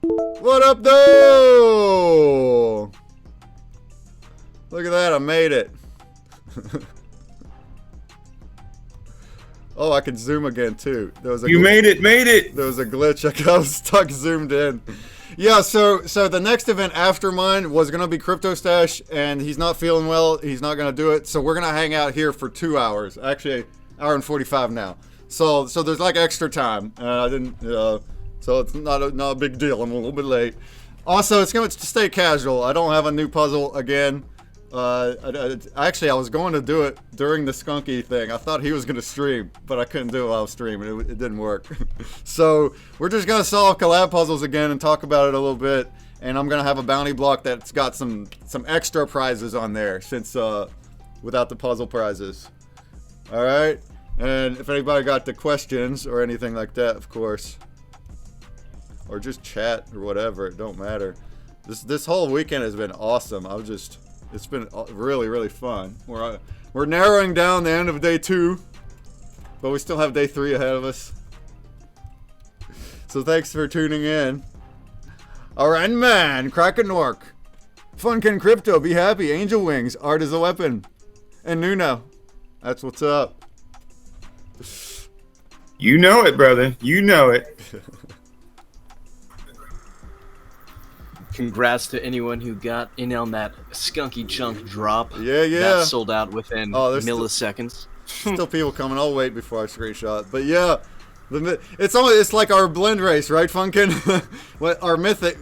What up, though? Look at that, I made it. Oh, I can zoom again, too. You made it. There was a glitch. I was stuck zoomed in. Yeah, so the next event after mine was going to be Crypto Stash, and he's not feeling well. He's not going to do it. So we're going to hang out here for 2 hours. Actually, an hour and 45 now. So there's like extra time. I didn't, so it's not a big deal. I'm a little bit late. Also, it's going to stay casual. I don't have a new puzzle again. Actually, I was going to do it during the Skunky thing. I thought he was going to stream, but I couldn't do it while I was streaming. It didn't work. So we're just going to solve collab puzzles again and talk about it a little bit. And I'm going to have a bounty block that's got some extra prizes on there since without the puzzle prizes. All right. And if anybody got the questions or anything like that, of course, or just chat or whatever, it don't matter. This whole weekend has been awesome. It's been really, really fun. We're narrowing down the end of day 2, but we still have day 3 ahead of us. So thanks for tuning in. Alright, man, Kraken Nork, Funkin Crypto, be happy, Angel Wings, Art is a Weapon, and Nuno. That's what's up. You know it, brother. You know it. Congrats to anyone who got in on that Skunky Chunk drop. Yeah. That sold out within milliseconds. Still people coming. I'll wait before I screenshot. But yeah, it's like our blend race, right, Funkin? Our mythic,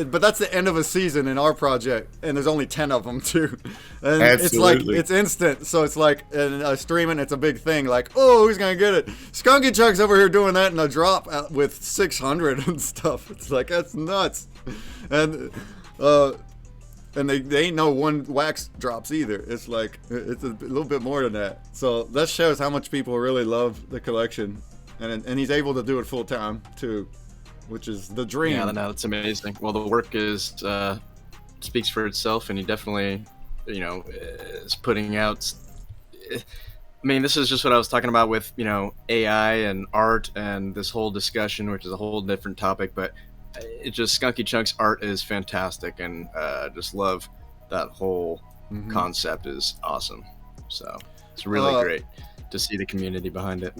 but that's the end of a season in our project, and there's only 10 of them too. And Absolutely. it's instant, so it's like streaming. It's a big thing. Like, oh, who's gonna get it? Skunky Chuck's over here doing that in a drop with 600 and stuff. It's like that's nuts. And they ain't no one wax drops either. It's like it's a little bit more than that. So that shows how much people really love the collection, and he's able to do it full time too, which is the dream. Yeah, no, it's amazing. Well, the work is speaks for itself, and he definitely, is putting out. I mean, this is just what I was talking about with AI and art and this whole discussion, which is a whole different topic, but. It just Skunky Chunk's art is fantastic, and just love that whole concept is awesome. So it's really great to see the community behind it.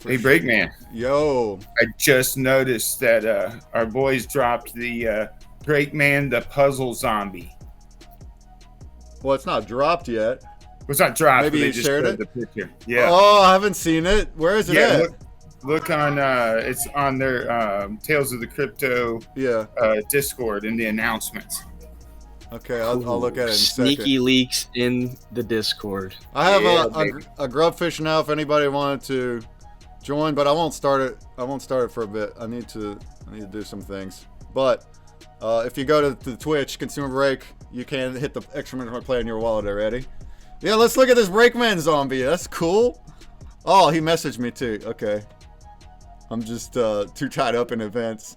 Hey, Breakman. Yo. I just noticed that our boys dropped the Breakman the Puzzle Zombie. Well, it's not dropped yet. It's not dropped. Maybe they you just shared showed it? the picture. Yeah. Oh, I haven't seen it. Where is it at? Look on it's on their Tales of the Crypto Discord in the announcements. Okay, I'll look at it in a Sneaky second. leaks in the Discord. I have a Grubfish now if anybody wanted to join, but I won't start it. I won't start it for a bit. I need to do some things. But if you go to the Twitch ConsumerBreak, you can hit the exclamation play in your wallet already. Yeah, let's look at this Breakman zombie. That's cool. Oh, he messaged me too. Okay. I'm just too tied up in events.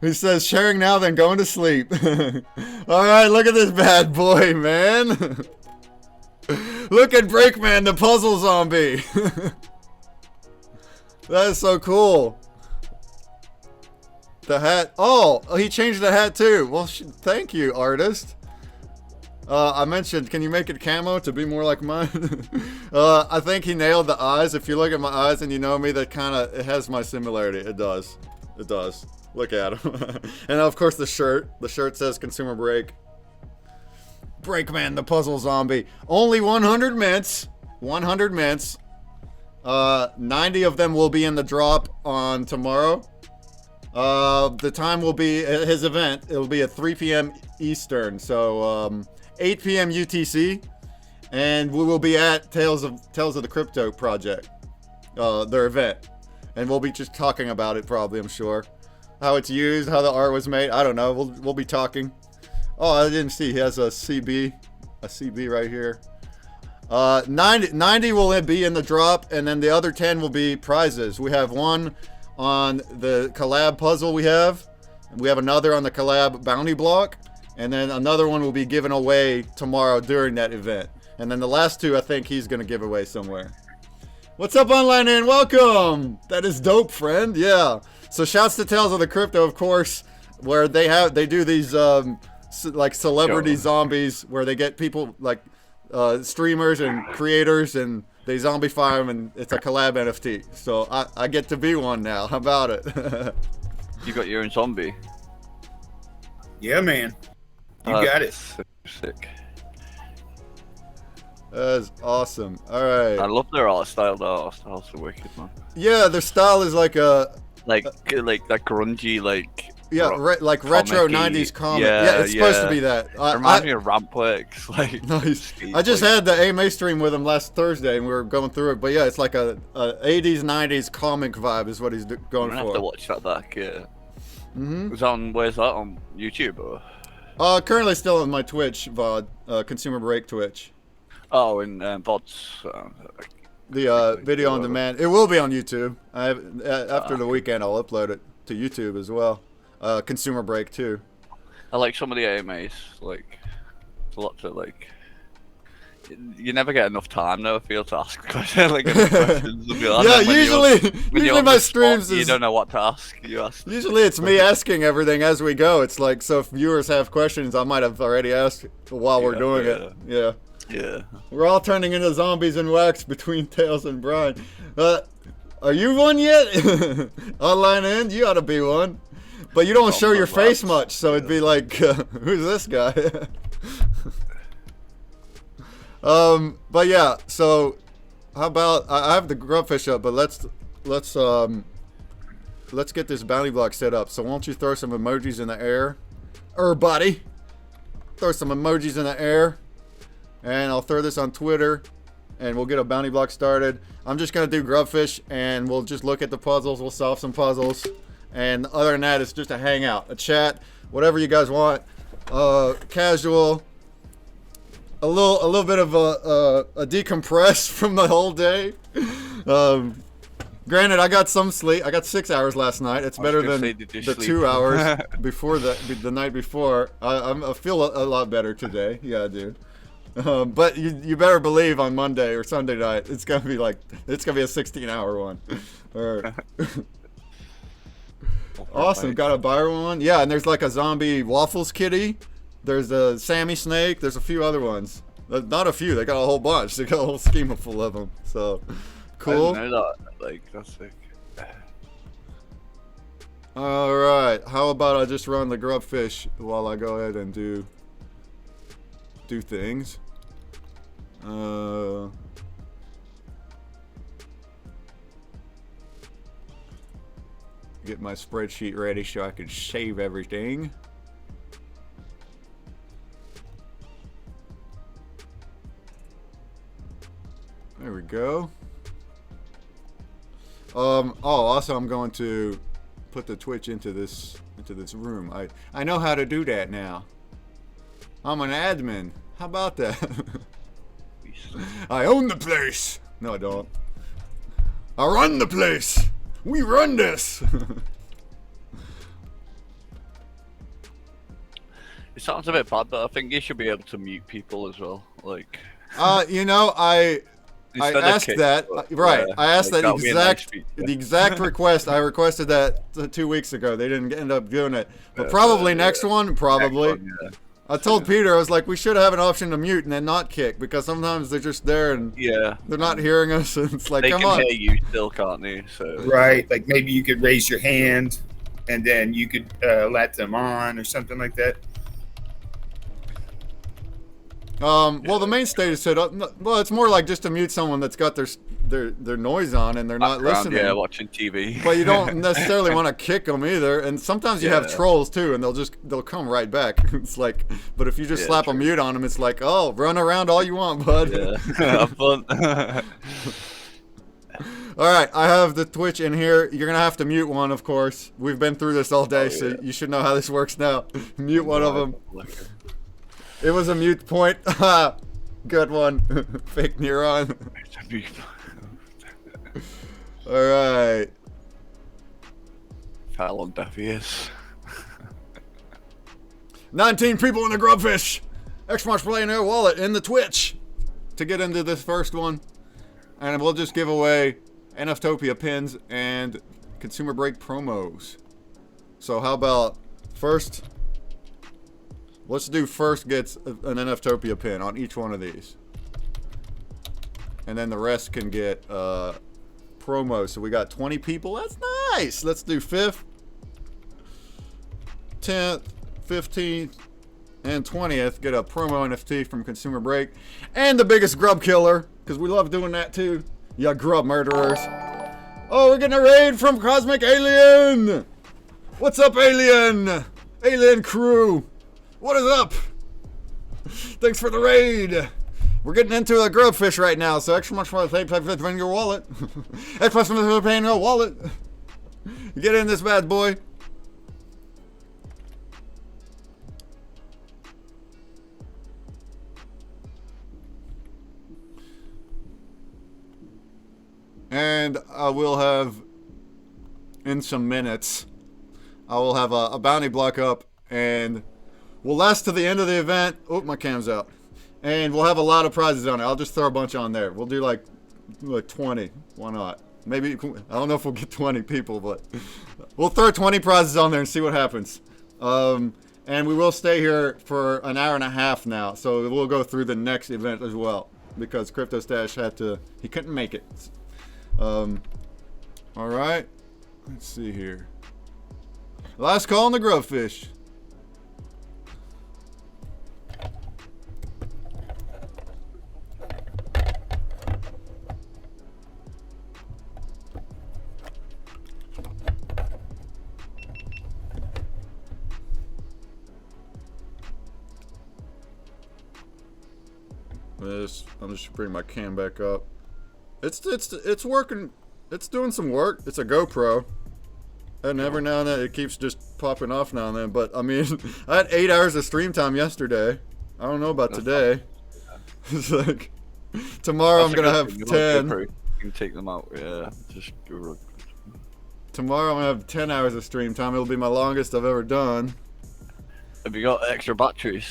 He says, sharing now, then going to sleep. All right, look at this bad boy, man. Look at Breakman, the puzzle zombie. That is so cool. The hat. Oh, he changed the hat too. Well, thank you, artist. I mentioned, can you make it camo to be more like mine? I think he nailed the eyes. If you look at my eyes and you know me, that it has my similarity. It does. It does. Look at him. And of course the shirt. The shirt says ConsumerBreak. Breakman, the puzzle zombie. Only 100 mints. 100 mints. 90 of them will be in the drop on tomorrow. The time will be at his event. It will be at 3 p.m. Eastern. So, 8 p.m. UTC, and we will be at Tales of the Crypto Project, their event, and we'll be just talking about it probably. I'm sure how it's used, how the art was made. I don't know. We'll be talking. Oh, I didn't see. He has a CB right here. 90 will be in the drop, and then the other 10 will be prizes. We have one on the collab puzzle. We have another on the collab bounty block. And then another one will be given away tomorrow during that event. And then the last two, I think he's going to give away somewhere. What's up, online, and welcome. That is dope, friend. Yeah. So shouts to Tales of the Crypto, of course, where they do these like celebrity zombies where they get people like streamers and creators and they zombify them, and it's a collab NFT. So I get to be one now. How about it? You got your own zombie. Yeah, man. You got it. So sick. That's awesome. All right. I love their art style. Their art style's so wicked, man. Yeah, their style is like a like that grungy, like like retro comic-y. 90s comic. Yeah, it's supposed to be that. It reminds me of Rampworks. Like, nice. I just had the AMA stream with him last Thursday, and we were going through it. But yeah, it's like a 80s 90s comic vibe is what he's going I'm gonna for. have to watch that back. Yeah. Mm-hmm. Where's that on YouTube or? Currently still on my Twitch VOD, ConsumerBreak Twitch. Oh, in VODs. The video on demand. It will be on YouTube. After the weekend, I'll upload it to YouTube as well. ConsumerBreak too. I like some of the AMAs. Like, lots of like. You never get enough time though, I feel, to ask questions. Like, yeah, usually my streams you don't know what to ask. You ask. Usually it's me asking everything as we go. It's like, so if viewers have questions, I might have already asked while we're doing it. Yeah. Yeah. We're all turning into zombies in wax between Tails and Brian. Are you one yet? Online in? You ought to be one. But you don't show your face much, so it'd be like, who's this guy? But yeah, so how about I have the Grubfish up, but let's get this bounty block set up. So won't you throw some emojis in the air? Everybody, throw some emojis in the air, and I'll throw this on Twitter, and we'll get a bounty block started. I'm just gonna do Grubfish, and we'll just look at the puzzles. We'll solve some puzzles, and other than that, it's just a hangout, a chat, whatever you guys want, casual. A little bit of a decompress from the whole day. Granted, I got some sleep. I got 6 hours last night. It's better than the 2 hours before the night before. I feel a lot better today. Yeah, dude. But you better believe on Monday or Sunday night it's gonna be a 16-hour one. Awesome. Got a buyer one. Yeah, and there's like a zombie waffles kitty. There's a Sammy Snake. There's a few other ones. Not a few. They got a whole bunch. They got a whole schema full of them. So, cool. I didn't know that. Like, that's sick. All right. How about I just run the Grubfish while I go ahead and do things. Get my spreadsheet ready so I can save everything. There we go. Also I'm going to put the Twitch into this room. I know how to do that now. I'm an admin. How about that? I own the place. No, I don't. I run the place. We run this. It sounds a bit bad, but I think you should be able to mute people as well. Like. You know, I asked that, right? I asked that the exact request. I requested that 2 weeks ago. They didn't end up doing it, but probably next one. Probably. Next one, yeah. I told Peter, I was like, we should have an option to mute and then not kick, because sometimes they're just there and they're not hearing us. And it's like, they come can on. hear you still, can't they? So. Right, like maybe you could raise your hand, and then you could let them on or something like that. Well, the main state is set up. Well, it's more like just to mute someone that's got their noise on and they're not listening. Yeah, watching TV. But you don't necessarily want to kick them either. And sometimes you have trolls too, and they'll come right back. It's like, but if you just slap a mute on them, it's like, oh, run around all you want, bud. Yeah, have fun. All right, I have the Twitch in here. You're gonna have to mute one, of course. We've been through this all day, so you should know how this works now. Mute one of them. It was a mute point. Good one. Fake neuron. Alright. How long that is? 19 people in the Grubfish. Xbox Play in their wallet in the Twitch to get into this first one. And we'll just give away NFTopia pins and Consumer Break promos. So how about first? Let's do first gets an NFTopia pin on each one of these, and then the rest can get promos. So we got 20 people. That's nice. Let's do 5th, 10th, 15th, and 20th. Get a promo NFT from Consumer Break, and the biggest grub killer, because we love doing that too. Ya grub murderers. Oh, we're getting a raid from Cosmic Alien. What's up, Alien? Alien crew. What is up? Thanks for the raid. We're getting into a Grubfish right now, so extra much for pay in your wallet. Extra much for pay in your wallet. Get in this bad boy. And I will have, in some minutes, I will have a bounty block up, and we'll last to the end of the event. Oh, my cam's out. And we'll have a lot of prizes on it. I'll just throw a bunch on there. We'll do like 20. Why not? Maybe, I don't know if we'll get 20 people, but we'll throw 20 prizes on there and see what happens. And we will stay here for an hour and a half now, so we'll go through the next event as well, because Crypto Stash he couldn't make it. All right. Let's see here. Last call on the Grubfish. I'm just bring my cam back up. It's working. It's doing some work. It's a GoPro, and every now and then it keeps just popping off now and then. But I mean, I had 8 hours of stream time yesterday. I don't know about today. It's like tomorrow I'm gonna have 10. You can take them out. Yeah, just go. Tomorrow I'm gonna have 10 hours of stream time. It'll be my longest I've ever done. Have you got extra batteries?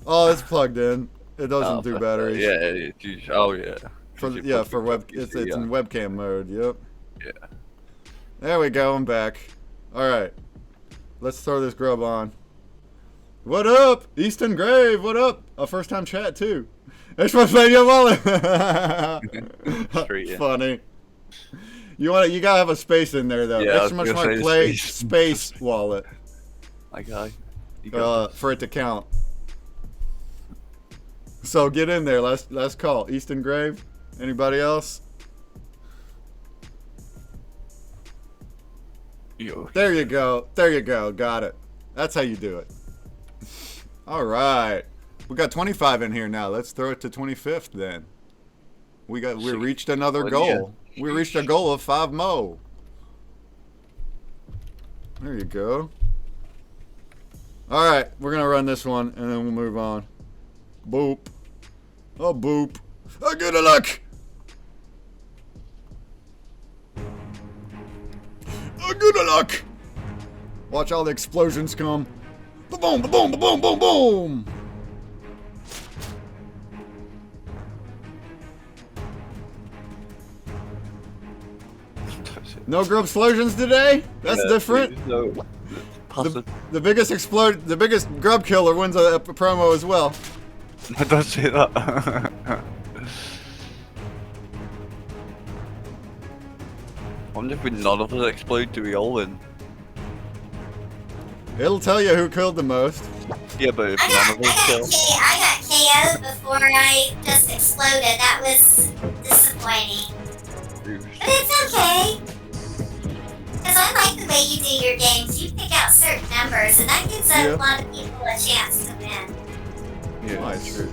Oh, it's plugged in. It doesn't do batteries. Yeah. Oh yeah. For web, it's in webcam mode. Yep. Yeah. There we go. I'm back. All right. Let's throw this grub on. What up, Easton Grave? What up? A first time chat too. It's my your wallet. Funny. You gotta have a space in there though. Yeah, extra much more play space wallet. My guy. For it to count. So get in there. Last call. Easton Grave. Anybody else? Yo. There you go. There you go. Got it. That's how you do it. All right. We got 25 in here now. Let's throw it to 25th then. We reached another goal. We reached a goal of 5 mo. There you go. All right, we're gonna run this one and then we'll move on. Boop. Oh, boop. Oh, good luck. Oh, good luck. Watch all the explosions come. Boom, boom, boom, boom, boom, boom. No grub explosions today? That's different. No. The biggest grub killer wins a promo as well. Don't say that. I wonder if none of us explode, do we all win? It'll tell you who killed the most. Yeah, but if none of us kill. I got KO'd before I just exploded. That was disappointing. But it's okay. Because I like the way you do your games. You pick out certain numbers, and that gives a lot of people a chance to win. Yeah, true.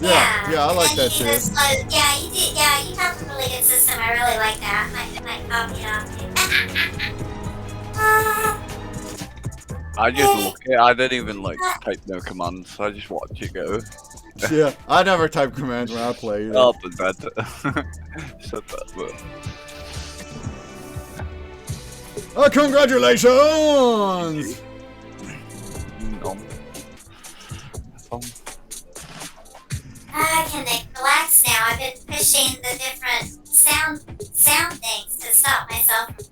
Yeah, I like that too. Yeah, you did. Yeah, you have a really good system. I really like that. Might copy it off too. I just look it. I didn't even type no commands. I just watch it go. Yeah, I never type commands when I play. Either. Oh, but that. Said that, but. Oh, congratulations! I can relax now. I've been pushing the different sound things to stop myself from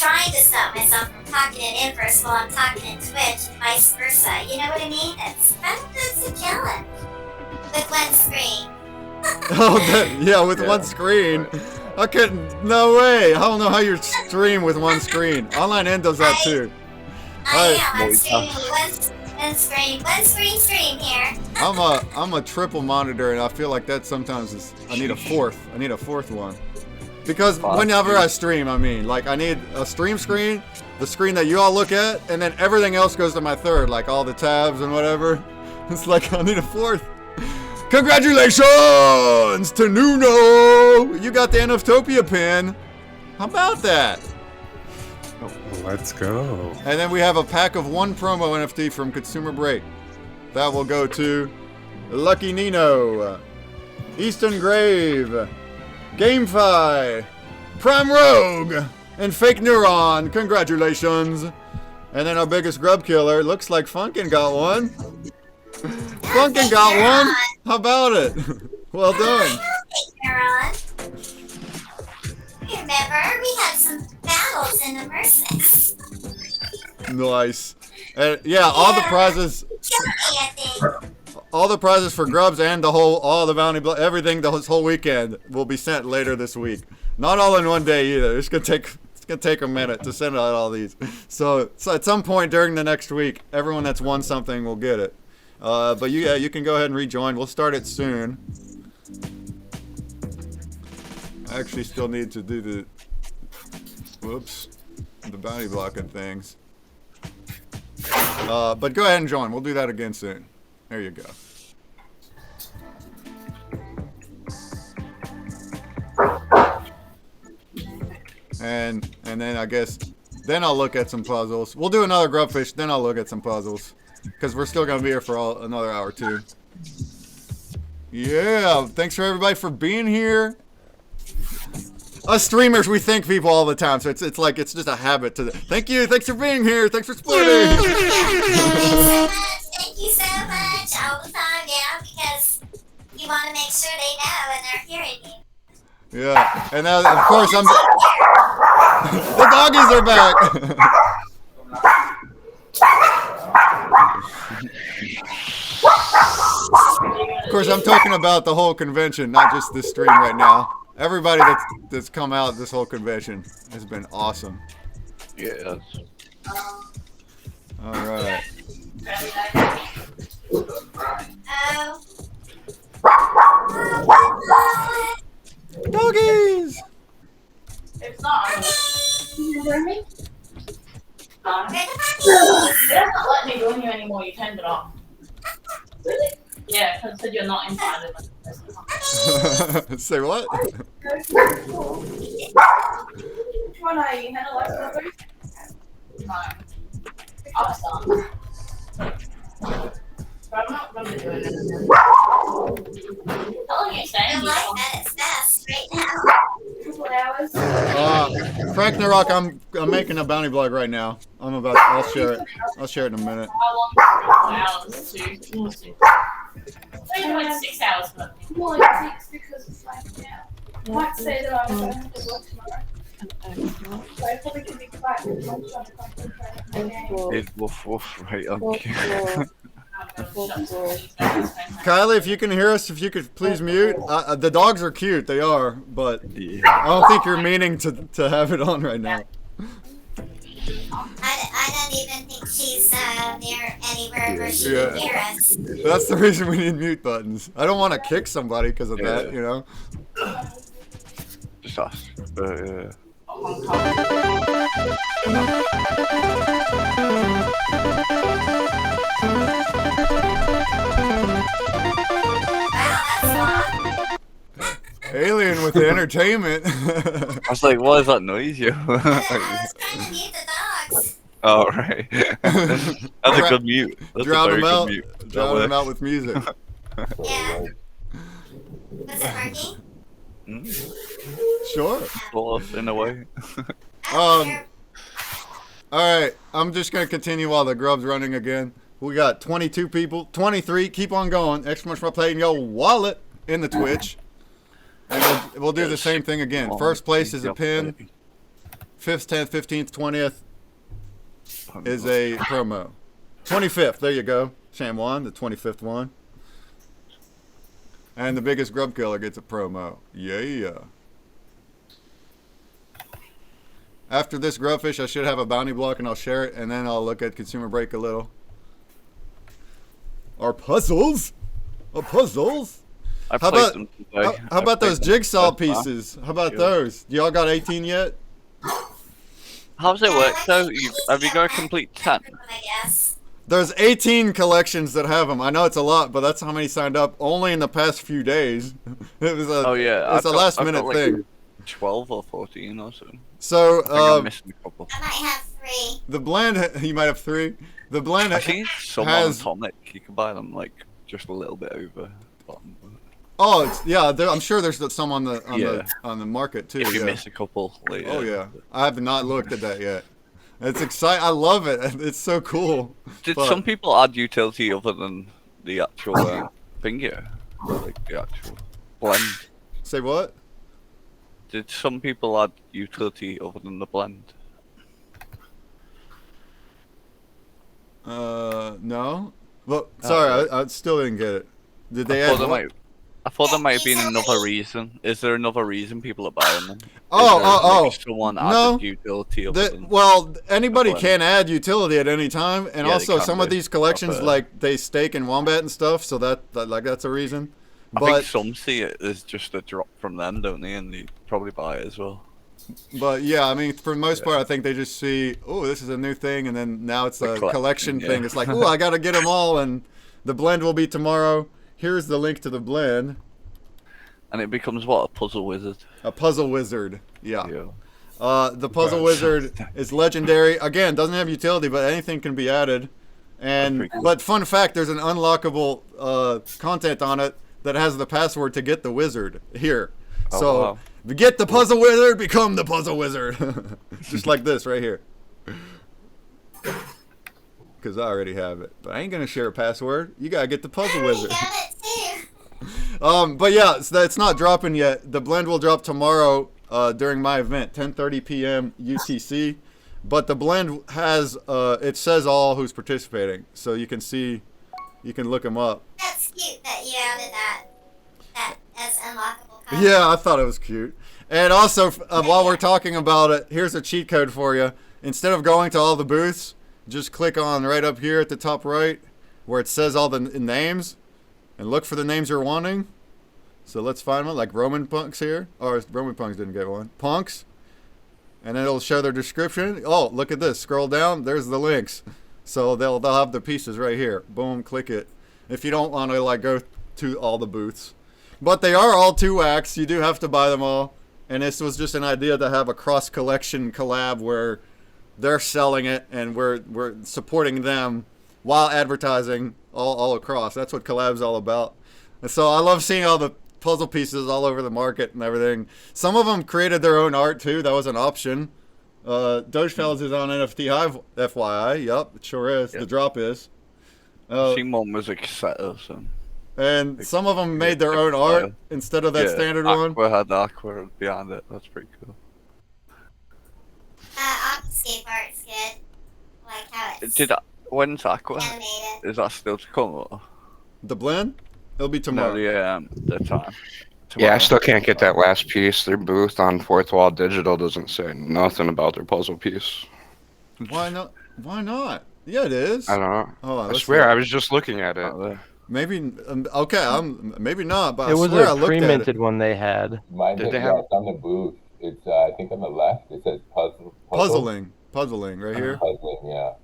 trying to stop myself from talking in Inverse while I'm talking in Twitch, and vice versa. You know what I mean? That's a challenge with one screen. Yeah, with one screen. I couldn't. No way. I don't know how you stream with one screen. Online End does that too. I'm streaming one screen stream here. I'm a triple monitor, and I feel like that sometimes is. I need a fourth one. Because whenever I stream, I mean, like I need a stream screen, the screen that you all look at, and then everything else goes to my third, like all the tabs and whatever. It's like I need a fourth. Congratulations to Nuno! You got the NFTopia pin. How about that? Oh, let's go. And then we have a pack of 1 promo NFT from ConsumerBreak. That will go to Lucky Nino, Easton Grave, GameFi, Prime Rogue, and Fake Neuron. Congratulations. And then our biggest grub killer, looks like Funkin' got one. Funkin' got one. How about it? Well done. Remember, we had some battles in Immersive. Nice. Yeah, all the prizes. All the prizes for grubs and all the bounty, everything, this whole weekend will be sent later this week. Not all in one day either. It's gonna take a minute to send out all these. So at some point during the next week, everyone that's won something will get it. But you can go ahead and rejoin. We'll start it soon. I actually still need to do the bounty blocking things. But go ahead and join. We'll do that again soon. There you go. And then I guess then I'll look at some puzzles. We'll do another Grubfish, then I'll look at some puzzles. Because we're still gonna be here for another hour too. Yeah, thanks for everybody for being here. Us streamers, we thank people all the time, so it's like it's just a habit to. Thank you, thanks for being here, thanks for splitting. Thank you so much all the time, yeah, because you want to make sure they know and they're hearing you. Yeah, and now of course I'm. The doggies are back. Of course, I'm talking about the whole convention, not just this stream right now. Everybody that's come out this whole convention has been awesome. Yeah. All right. Doggies! It's not. Can you hear me? They're not letting me join you anymore. You turned it off. Really? Yeah, because it said you're not invited. Say what? Which one are you? Handle like no. I'll start. But I'm not going to do it. How long are you staying? I like that it's fast right now. 2 hours. Frank Narok, I'm making a bounty blog right now. I'll share it. I'll share it in a minute. How long? 2 hours. 2. Maybe like 6 hours, but more like 6 because it's like now. I might say that I'm going to have to work tomorrow. So I probably can be quite good. I'm trying to concentrate on the game. It's woof woof right on cue. Kylie, if you can hear us, if you could please mute. The dogs are cute, they are, but Yeah. I don't think you're meaning to have it on right now. I don't even think she's near anywhere where she Yeah. can hear us. That's the reason we need mute buttons. I don't want to kick somebody because of that, you know? Just us. Yeah. Alien with the entertainment. I was like, what is that noise, yo? I was trying to mute the dogs. Oh, right. That's a good mute. That's Drown a very them good out. mute. Drown them out with music. Yeah. Was it working? Sure. Close in a way. All right, I'm just gonna continue while the grub's running again. We got 22 people, 23. Keep on going! Exclamation play in your wallet in the Twitch, and we'll do the same thing again. First place is a pin. 5th, 10th, 15th, 20th is a promo. 25th, there you go. Shamwan, the 25th one. And the biggest grub killer gets a promo. Yeah. After this Grubfish, I should have a bounty block and I'll share it, and then I'll look at Consumer Break a little. Our puzzles? How about those jigsaw pieces? How about those? Y'all got 18 yet? How does it work though? Have you got a complete 10? I guess. There's 18 collections that have them. I know it's a lot, but that's how many signed up only in the past few days. It was it's a last minute thing. 12 or 14 or so. So I'm missing a couple. I might have 3. the blend, you might have 3. The blend I think some has. on Atomic. You can buy them like just a little bit over. Bottom. Oh, I'm sure there's some on the market too. If you miss a couple later. Oh yeah, I have not looked at that yet. It's exciting. I love it. It's so cool. Did some people add utility other than the actual finger? Like the actual blend? Say what? Did some people add utility other than the blend? No. Well, sorry, I still didn't get it. Did they add what? I thought there might have been another reason. Is there another reason people are buying them? Someone added utility other than well, anybody can add utility at any time, and also some of these collections, like they stake in Wombat and stuff, so that's a reason. I think some see it as just a drop from them, don't they? And they probably buy it as well. But yeah, I mean, for the most part, I think they just see, oh, this is a new thing, and then now it's a collection thing. It's like, oh, I got to get them all, and the blend will be tomorrow. Here's the link to the blend. And it becomes what? A puzzle wizard? A puzzle wizard, yeah. The puzzle wizard is legendary. Again, doesn't have utility, but anything can be added. And cool. But fun fact, there's an unlockable content on it that has the password to get the wizard here. So if you get the puzzle wizard, become the puzzle wizard. Just like this right here. Because I already have it. But I ain't going to share a password. You got to get the puzzle wizard. But yeah, so it's not dropping yet. The blend will drop tomorrow during my event, 10:30 p.m. UTC. But the blend has, it says all who's participating. So you can see, you can look them up. That's cute that you added that as unlockable content. Yeah, I thought it was cute. And also, while we're talking about it, here's a cheat code for you. Instead of going to all the booths, just click on right up here at the top right where it says all the names and look for the names you're wanting. So let's find one, like Roman Punks here. Or Roman Punks didn't get one. Punks. And then it'll show their description. Oh, look at this. Scroll down. There's the links. So they'll have the pieces right here. Boom, click it. If you don't want to like go to all the booths. But they are all 2-wax. You do have to buy them all. And this was just an idea to have a cross-collection collab where they're selling it and we're supporting them while advertising all across. That's what collab's all about. And so I love seeing all the puzzle pieces all over the market and everything. Some of them created their own art too. That was an option. Dogefellas is on NFT Hive, FYI. Yup, it sure is. Yep. The drop is. Simon was excited. So. And some of them made their own art instead of that standard one. Aqua had the Aqua behind it. That's pretty cool. Aquascape art's good. Like how it's when's Aqua? animated. Is that still to come? Or? The blend? It'll be tomorrow. No, the time. Tomorrow. Yeah, I still can't get that last piece. Their booth on Fourth Wall Digital doesn't say nothing about their puzzle piece. Why not? Why not? Yeah, it is. I don't know. Oh, I swear, I was just looking at it. Maybe okay. Maybe not, but it was a pre-minted one they had. Mine Did they have on the booth? It's I think on the left. It says puzzling right here. Puzzling, yeah.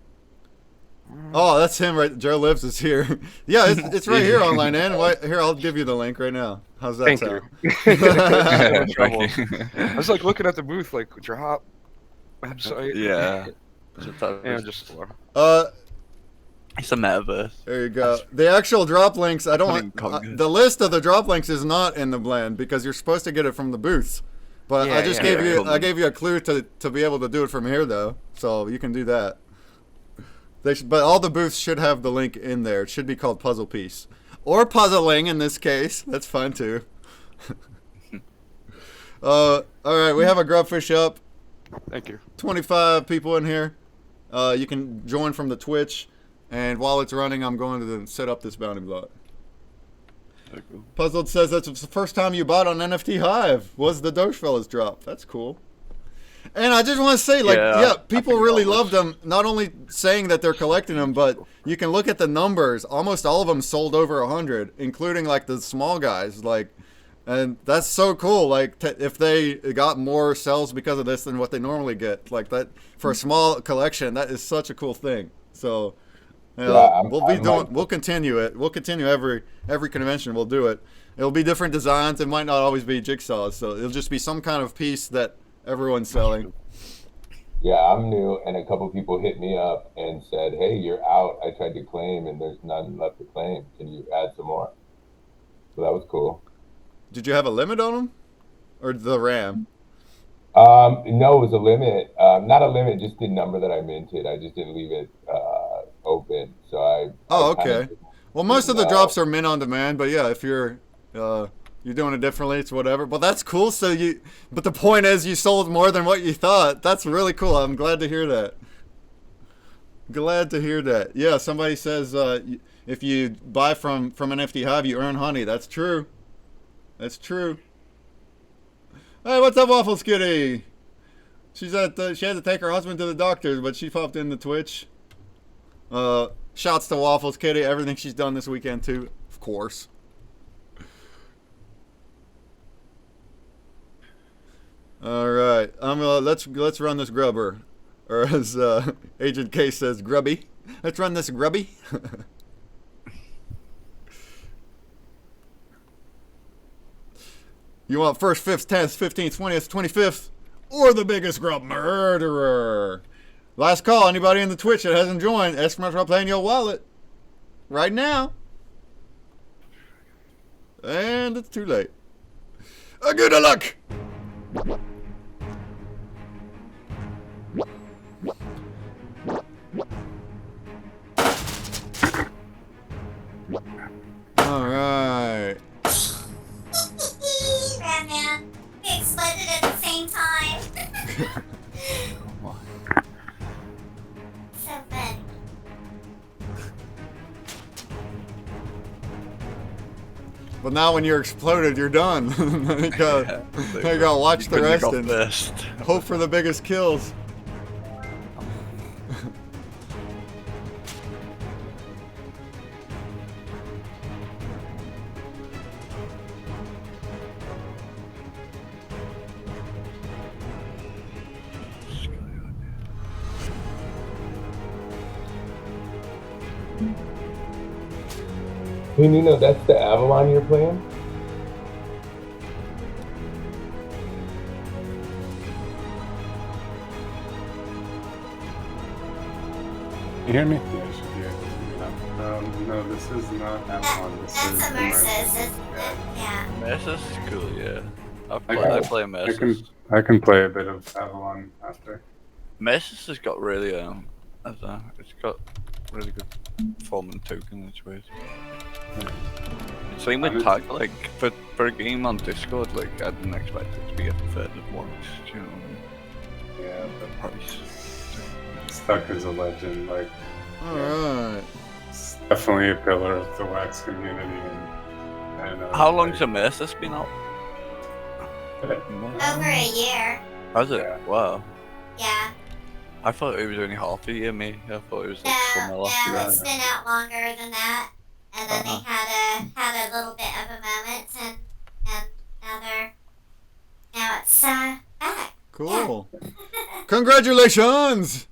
Oh, that's him right. Joe Lives is here. Yeah, it's right here online. And here, I'll give you the link right now. How's that Thank sound? You. I was like looking at the booth, like drop website. Yeah. Just it's a metaverse. There you go. The actual drop links, I don't. The list of the drop links is not in the blend because you're supposed to get it from the booths. But I just gave you. I gave you a clue to be able to do it from here though, so you can do that. But all the booths should have the link in there. It should be called Puzzle Piece or Puzzling in this case. That's fine too. All right, we have a Grubfish up. Thank you. 25 people in here. You can join from the Twitch. And while it's running, I'm going to set up this bounty block. Cool. Puzzled says that's the first time you bought on NFT Hive was the Doge Fellas drop. That's cool. And I just want to say, like, yeah people really love them. Not only saying that they're collecting them, but you can look at the numbers. Almost all of them sold over 100, including like the small guys. Like, and that's so cool. Like, if they got more sales because of this than what they normally get, like that for a small collection, that is such a cool thing. So. We'll continue it. We'll continue every convention. We'll do it. It'll be different designs. It might not always be jigsaws. So it'll just be some kind of piece that everyone's selling. Yeah, I'm new, and a couple people hit me up and said, "Hey, you're out. I tried to claim, and there's none left to claim. Can you add some more?" So that was cool. Did you have a limit on them, or the RAM? No, it was a limit. Not a limit, just the number that I minted. I just didn't leave it open. So okay. Well, most of the drops are mint on demand, but yeah, if you're doing it differently, it's whatever. But that's cool. But the point is, you sold more than what you thought. That's really cool. I'm glad to hear that. Glad to hear that. Yeah, somebody says if you buy from NFT Hive, you earn honey. That's true. That's true. Hey, what's up, Waffles Kitty? She had to take her husband to the doctor, but she popped in the Twitch. Shouts to Waffles Kitty, everything she's done this weekend too, of course. All right, let's run this grubber, or as Agent K says, grubby. Let's run this grubby. You want 1st, 5th, 10th, 15th, 20th, 25th, or the biggest grub murderer? Last call. Anybody in the Twitch that hasn't joined, ask me about playing your wallet right now. And it's too late. Good luck. All right. Batman. We exploded at the same time. So funny. But now when you're exploded, you're done. you gotta watch the rest and hope for the biggest kills. Hey, Nino, that's the Avalon you're playing? You hear me? Yeah, I should be able to. No, this is not Avalon. This is Immersive, isn't it? Yeah. Immersive is cool, yeah. I play Immersive. I can play a bit of Avalon after. Immersive has got really it's got really good form and token. It's weird. Same with tag, like for a game on Discord, like I didn't expect it to be a third of once. You know what I mean? Yeah, the price. Stuck as a legend, like. Alright. It's definitely a pillar of the wax community. And how long's Immersive been out? Over a year. Has it? Yeah. Wow. Yeah. I thought it was only half a year, me. I thought it was like No, it's been out longer than that. And then they had a little bit of a moment, and now it's back. Cool. Yeah. Congratulations,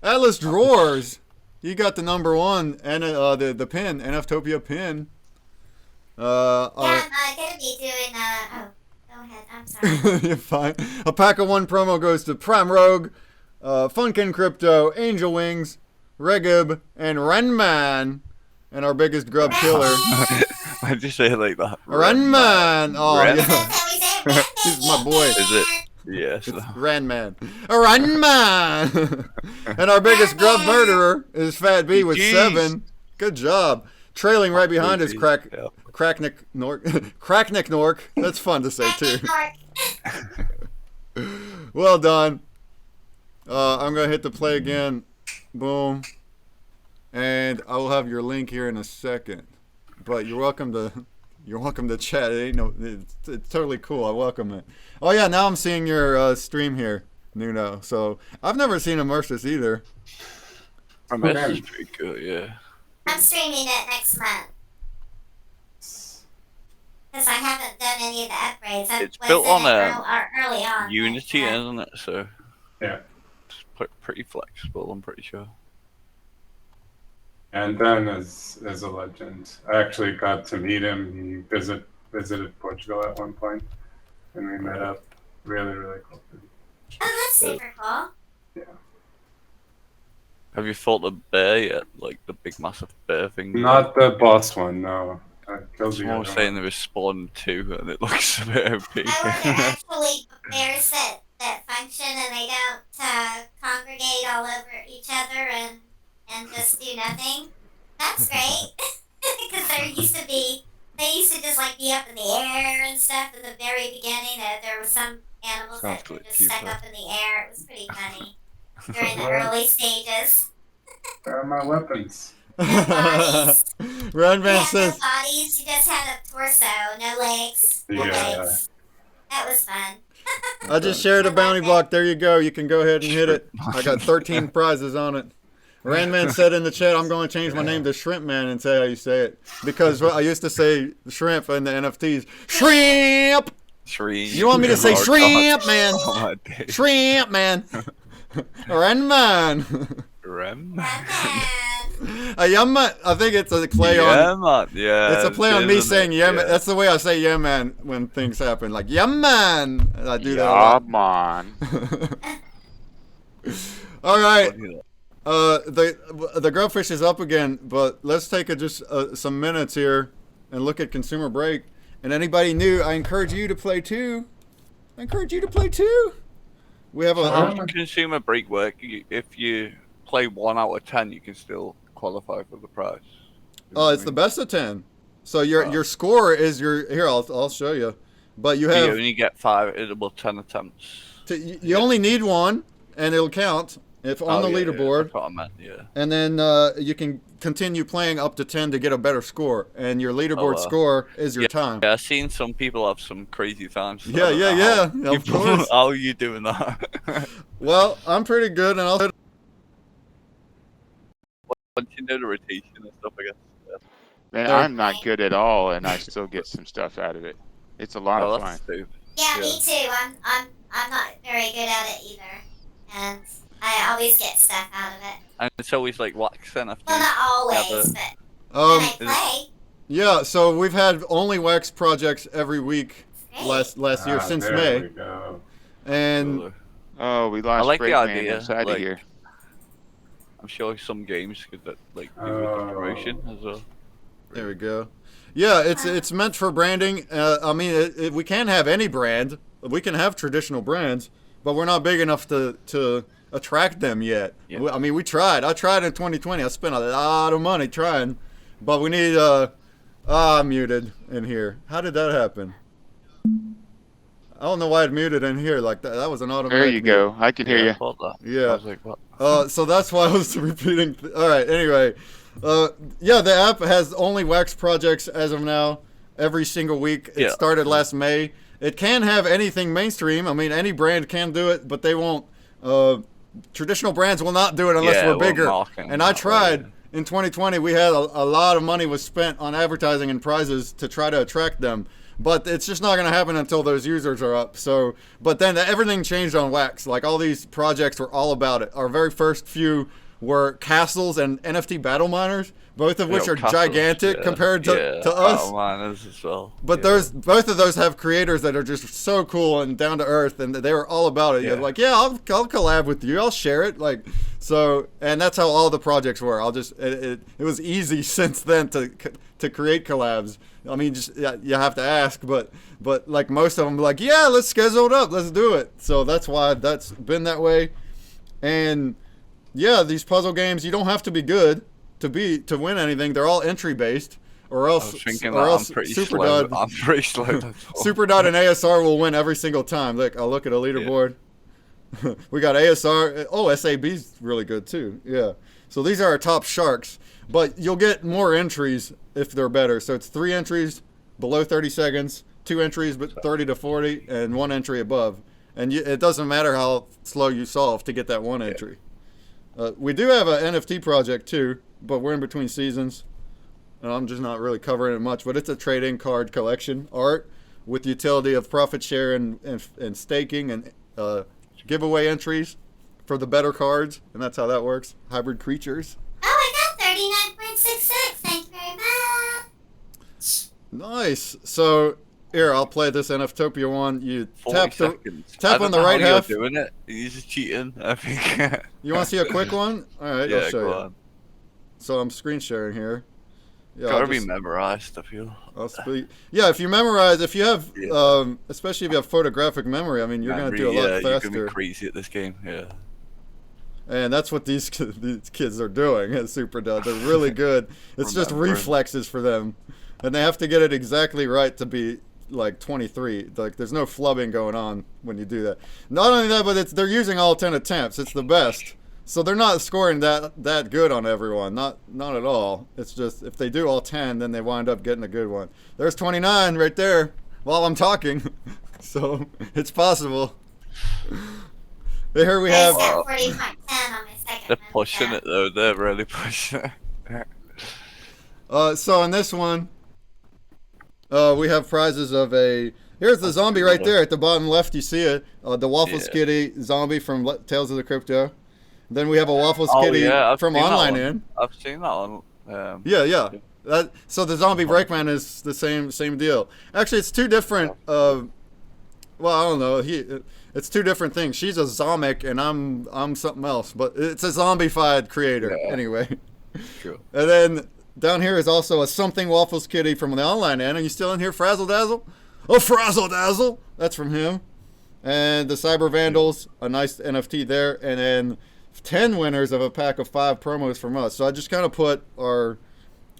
Atlas Drawers. You got the #1 and the pin, NFTopia pin. Yeah, I'm gonna be doing oh, go ahead. I'm sorry. You're fine. A pack of 1 promo goes to Prime Rogue, Funkin Crypto, Angel Wings, Regib, and Renman. And our biggest grub killer. Why'd you say it like that? Renman! Oh, yeah. He's my boy. Is it? Yes. It's Renman. Renman! And our biggest grub murderer is Fat B with 7. Good job. Trailing right behind is Cracknick Nork. Cracknick Nork. That's fun to say, too. Well done. I'm gonna hit the play again. Boom. And I will have your link here in a second. But you're welcome to chat. It ain't no. It's totally cool. I welcome it. Oh yeah, now I'm seeing your stream here, Nuno. So I've never seen Immersus either. Immersus is pretty good, yeah. I'm streaming it next month. Because I haven't done any of the upgrades. It's built on early on. Unity, isn't it? So yeah, it's pretty flexible. I'm pretty sure. And Ben is a legend. I actually got to meet him. He visited Portugal at one point, and we met up. Really, really cool. Oh, that's super cool. Yeah. Have you fought the bear yet? Like the big massive bear thing? Not the boss one, no. I killed the other Someone was saying there was spawn 2 and it looks a bit OP. Oh, are there actually bears that function and they don't congregate all over each other and just do nothing? That's great. Because they used to just like be up in the air and stuff in the very beginning. There were some animals that were just stuck up in the air. It was pretty funny during the early stages. Where are my weapons? Runman says. No bodies, you just had a torso, no legs. No legs. That was fun. I just shared a bounty block. There you go. You can go ahead and hit it. I got 13 prizes on it. Randman said in the chat, I'm going to change my name to Shrimp Man and say how you say it. Because I used to say shrimp in the NFTs. Shrimp! Shrimp. You want me to say shrimp, man? Shrimp, man. Randman. I think it's a play on. Yeah, it's a play on me saying yeah, man. That's the way I say yeah, man, when things happen. Like yeah, man. I do that a lot. Yeah, man. All right. The Grubfish is up again, but let's take just some minutes here and look at Consumer Break. And anybody new, I encourage you to play too. We have a Consumer Break work. If you play 1 out of 10, you can still qualify for the prize. Oh, it's the best of 10. So your score is here. I'll show you. But you have. You only get 10 attempts. You only need 1, and it'll count if on the leaderboard. That's what I meant, yeah. And then you can continue playing up to 10 to get a better score, and your leaderboard score is your time. Yeah, I've seen some people have some crazy times. So Yeah. Of course. How are you doing that? Well, I'm pretty good, and I'll. Once you know the rotation and stuff, I guess. Man, I'm not good at all, and I still get some stuff out of it. It's a lot of fun. Yeah, me too. I'm not very good at it either, and I always get stuff out of it. And it's always like WAXNFT. Well, not always, but when I play. Yeah, so we've had only wax projects every week last year since May. We go. And we lost. I like the Breakman idea. inside of here. I'm sure some games could do with the promotion as well. There we go. Yeah, it's meant for branding. I mean, we can't have any brand. We can have traditional brands, but we're not big enough to attract them yet. Yeah. I mean, we tried. I tried in 2020. I spent a lot of money trying, but we need. I'm muted in here. How did that happen? I don't know why it muted in here like that. That was an automatic. There you go. I can hear you. Yeah. I was like, what? So that's why I was repeating. All right. Anyway, yeah, the app has only wax projects as of now. Every single week. It started last May. It can have anything mainstream. I mean, any brand can do it, but they won't. Traditional brands will not do it unless we're bigger. And I tried. In 2020, we had a lot of money was spent on advertising and prizes to try to attract them. But it's just not going to happen until those users are up. So, but then everything changed on Wax. Like all these projects were all about it. Our very first few were castles and NFT battle miners, both of which are gigantic compared to us. Battle miners as well. But both of those have creators that are just so cool and down to earth, and they were all about it. You're like, I'll collab with you. I'll share it. Like so, and that's how all the projects were. It was easy since then to create collabs. I mean, just you have to ask, but like most of them, like let's schedule it up, let's do it. So that's why that's been that way. And yeah, these puzzle games, you don't have to be good to win anything. They're all entry based, or else Superdot. I'm pretty slow. Superdot and ASR will win every single time. Look, I'll look at a leaderboard. We got ASR. Oh, SAB's really good too. Yeah. So these are our top sharks, but you'll get more entries if they're better. So it's 3 entries below 30 seconds, 2 entries but 30 to 40, and 1 entry above. And it doesn't matter how slow you solve to get that 1 entry. We do have an NFT project too, but we're in between seasons, and I'm just not really covering it much. But it's a trading card collection art with the utility of profit share and staking and giveaway entries for the better cards, and that's how that works. Hybrid creatures. Oh, I got 39.66. Thank you very much. Nice. So here, I'll play this NFTopia one. You 40 tap seconds. on the right half. You're doing it. You're just cheating, I think. You want to see a quick one? All right, Yeah, I'll show go you. on. So I'm screen sharing here. Yeah, Gotta be memorized, I feel. Yeah, if you memorize, if you have, especially if you have photographic memory, I mean, you're going to do a lot faster. You're gonna be crazy at this game, yeah. And that's what these kids are doing at SuperDud. They're really good. It's just reflexes for them. And they have to get it exactly right to be like 23. Like, there's no flubbing going on when you do that. Not only that, but they're using all 10 attempts. It's the best. So they're not scoring that good on everyone. Not at all. It's just if they do all 10, then they wind up getting a good one. There's 29 right there while I'm talking. So it's possible. Here we have. They're pushing it though. They're really pushing it. So on this one, we have prizes of a. Here's the zombie right there at the bottom left. You see it, the Waffles Kitty zombie from Tales of the Crypto. Then we have a Waffles Kitty from Online In. I've seen that one. Yeah. So the zombie Breakman is the same deal. Actually, it's 2 different. Well, I don't know. It's 2 different things. She's a zomic, and I'm something else. But it's a zombified creator anyway. True. And then down here is also a something Waffles Kitty from the Online In. Are you still in here, Frazzle Dazzle? Oh, Frazzle Dazzle! That's from him. And the Cyber Vandals, a nice NFT there, and then 10 winners of a pack of 5 promos from us. So I just kind of put our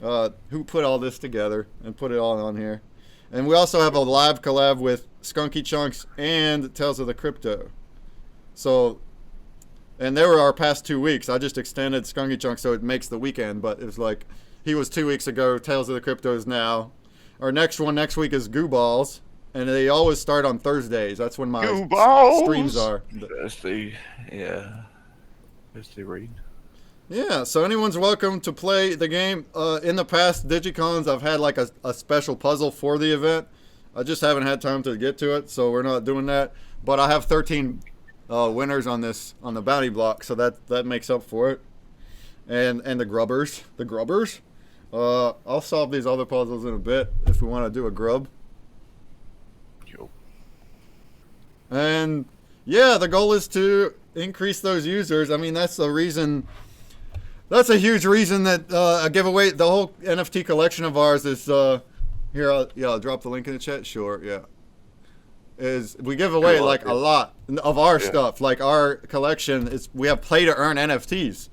who put all this together and put it all on here. And we also have a live collab with Skunky Chunks and Tales of the Crypto. So, and they were our past 2 weeks. I just extended Skunky Chunks so it makes the weekend, but it was like he was 2 weeks ago. Tales of the Crypto is now. Our next one next week is Goo Balls, and they always start on Thursdays. That's when my streams are. Thursday, yeah. Thursday read. Yeah, so anyone's welcome to play the game. In the past Digicons, I've had like a special puzzle for the event. I just haven't had time to get to it, so we're not doing that. But I have 13 winners on the bounty block, so that makes up for it. And the grubbers. I'll solve these other puzzles in a bit if we want to do a grub. Yo. And yeah, the goal is to increase those users. I mean, that's the reason. That's a huge reason that a giveaway. The whole NFT collection of ours is here. I'll drop the link in the chat. Sure, yeah. Is we give away like a lot of our stuff. Like our collection is we have play to earn NFTs.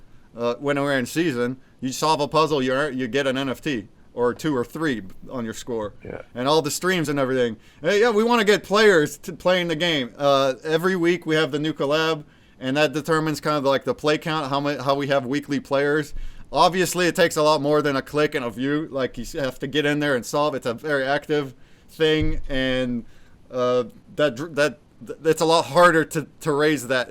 When we're in season, you solve a puzzle, you get an NFT or 2 or 3 on your score. Yeah. And all the streams and everything. Yeah, we want to get players to playing the game. Every week we have the new collab, and that determines kind of like the play count, how we have weekly players. Obviously, it takes a lot more than a click and a view. Like you have to get in there and solve. It's a very active thing, and it's a lot harder to raise that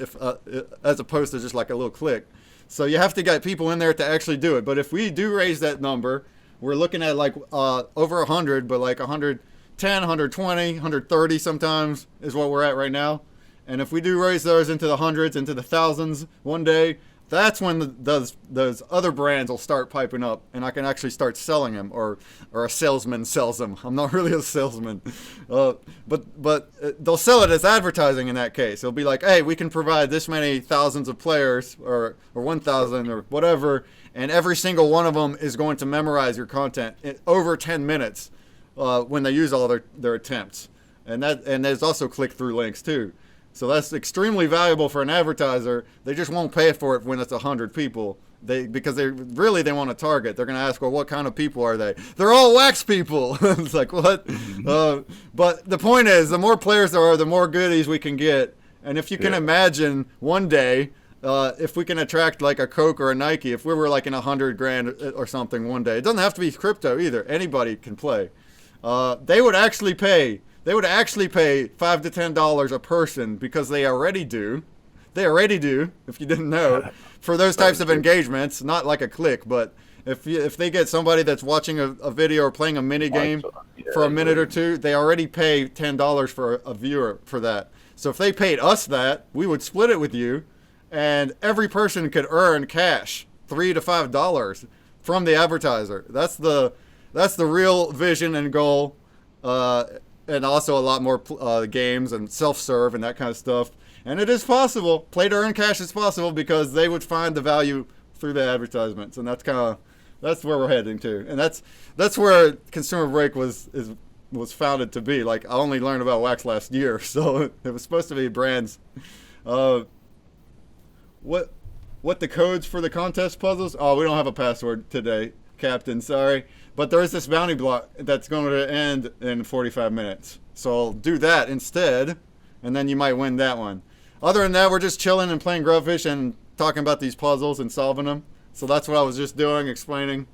as opposed to just like a little click. So you have to get people in there to actually do it. But if we do raise that number, we're looking at like over 100, but like 110, 120, 130 sometimes is what we're at right now. And if we do raise those into the hundreds, into the thousands one day, that's when those other brands will start piping up, and I can actually start selling them, or a salesman sells them. I'm not really a salesman, but they'll sell it as advertising in that case. It'll be like, hey, we can provide this many thousands of players, or 1,000 or whatever, and every single one of them is going to memorize your content in over 10 minutes when they use all their attempts, and there's also click-through links too. So that's extremely valuable for an advertiser. They just won't pay for it when it's 100 people. Because they want to target. They're going to ask, well, what kind of people are they? They're all wax people. It's like, what? But the point is, the more players there are, the more goodies we can get. And if you can imagine one day, if we can attract like a Coke or a Nike, if we were like in $100,000 or something one day, it doesn't have to be crypto either. Anybody can play. They would actually pay $5 to $10 a person, because they already do. They already do, if you didn't know, for those types of engagements. Not like a click, but if they get somebody that's watching a video or playing a mini game for a minute or two, they already pay $10 for a viewer for that. So if they paid us that, we would split it with you, and every person could earn cash, $3 to $5 from the advertiser. That's the real vision and goal, and also a lot more games and self-serve and that kind of stuff. And it is possible. Play to earn cash is possible, because they would find the value through the advertisements, and that's where we're heading to. And that's where ConsumerBreak was founded to be. Like, I only learned about Wax last year, so it was supposed to be brands. What the codes for the contest puzzles? Oh, we don't have a password today, Captain. Sorry, but there is this bounty block that's going to end in 45 minutes. So I'll do that instead, and then you might win that one. Other than that, we're just chilling and playing Grubfish and talking about these puzzles and solving them. So that's what I was just doing, explaining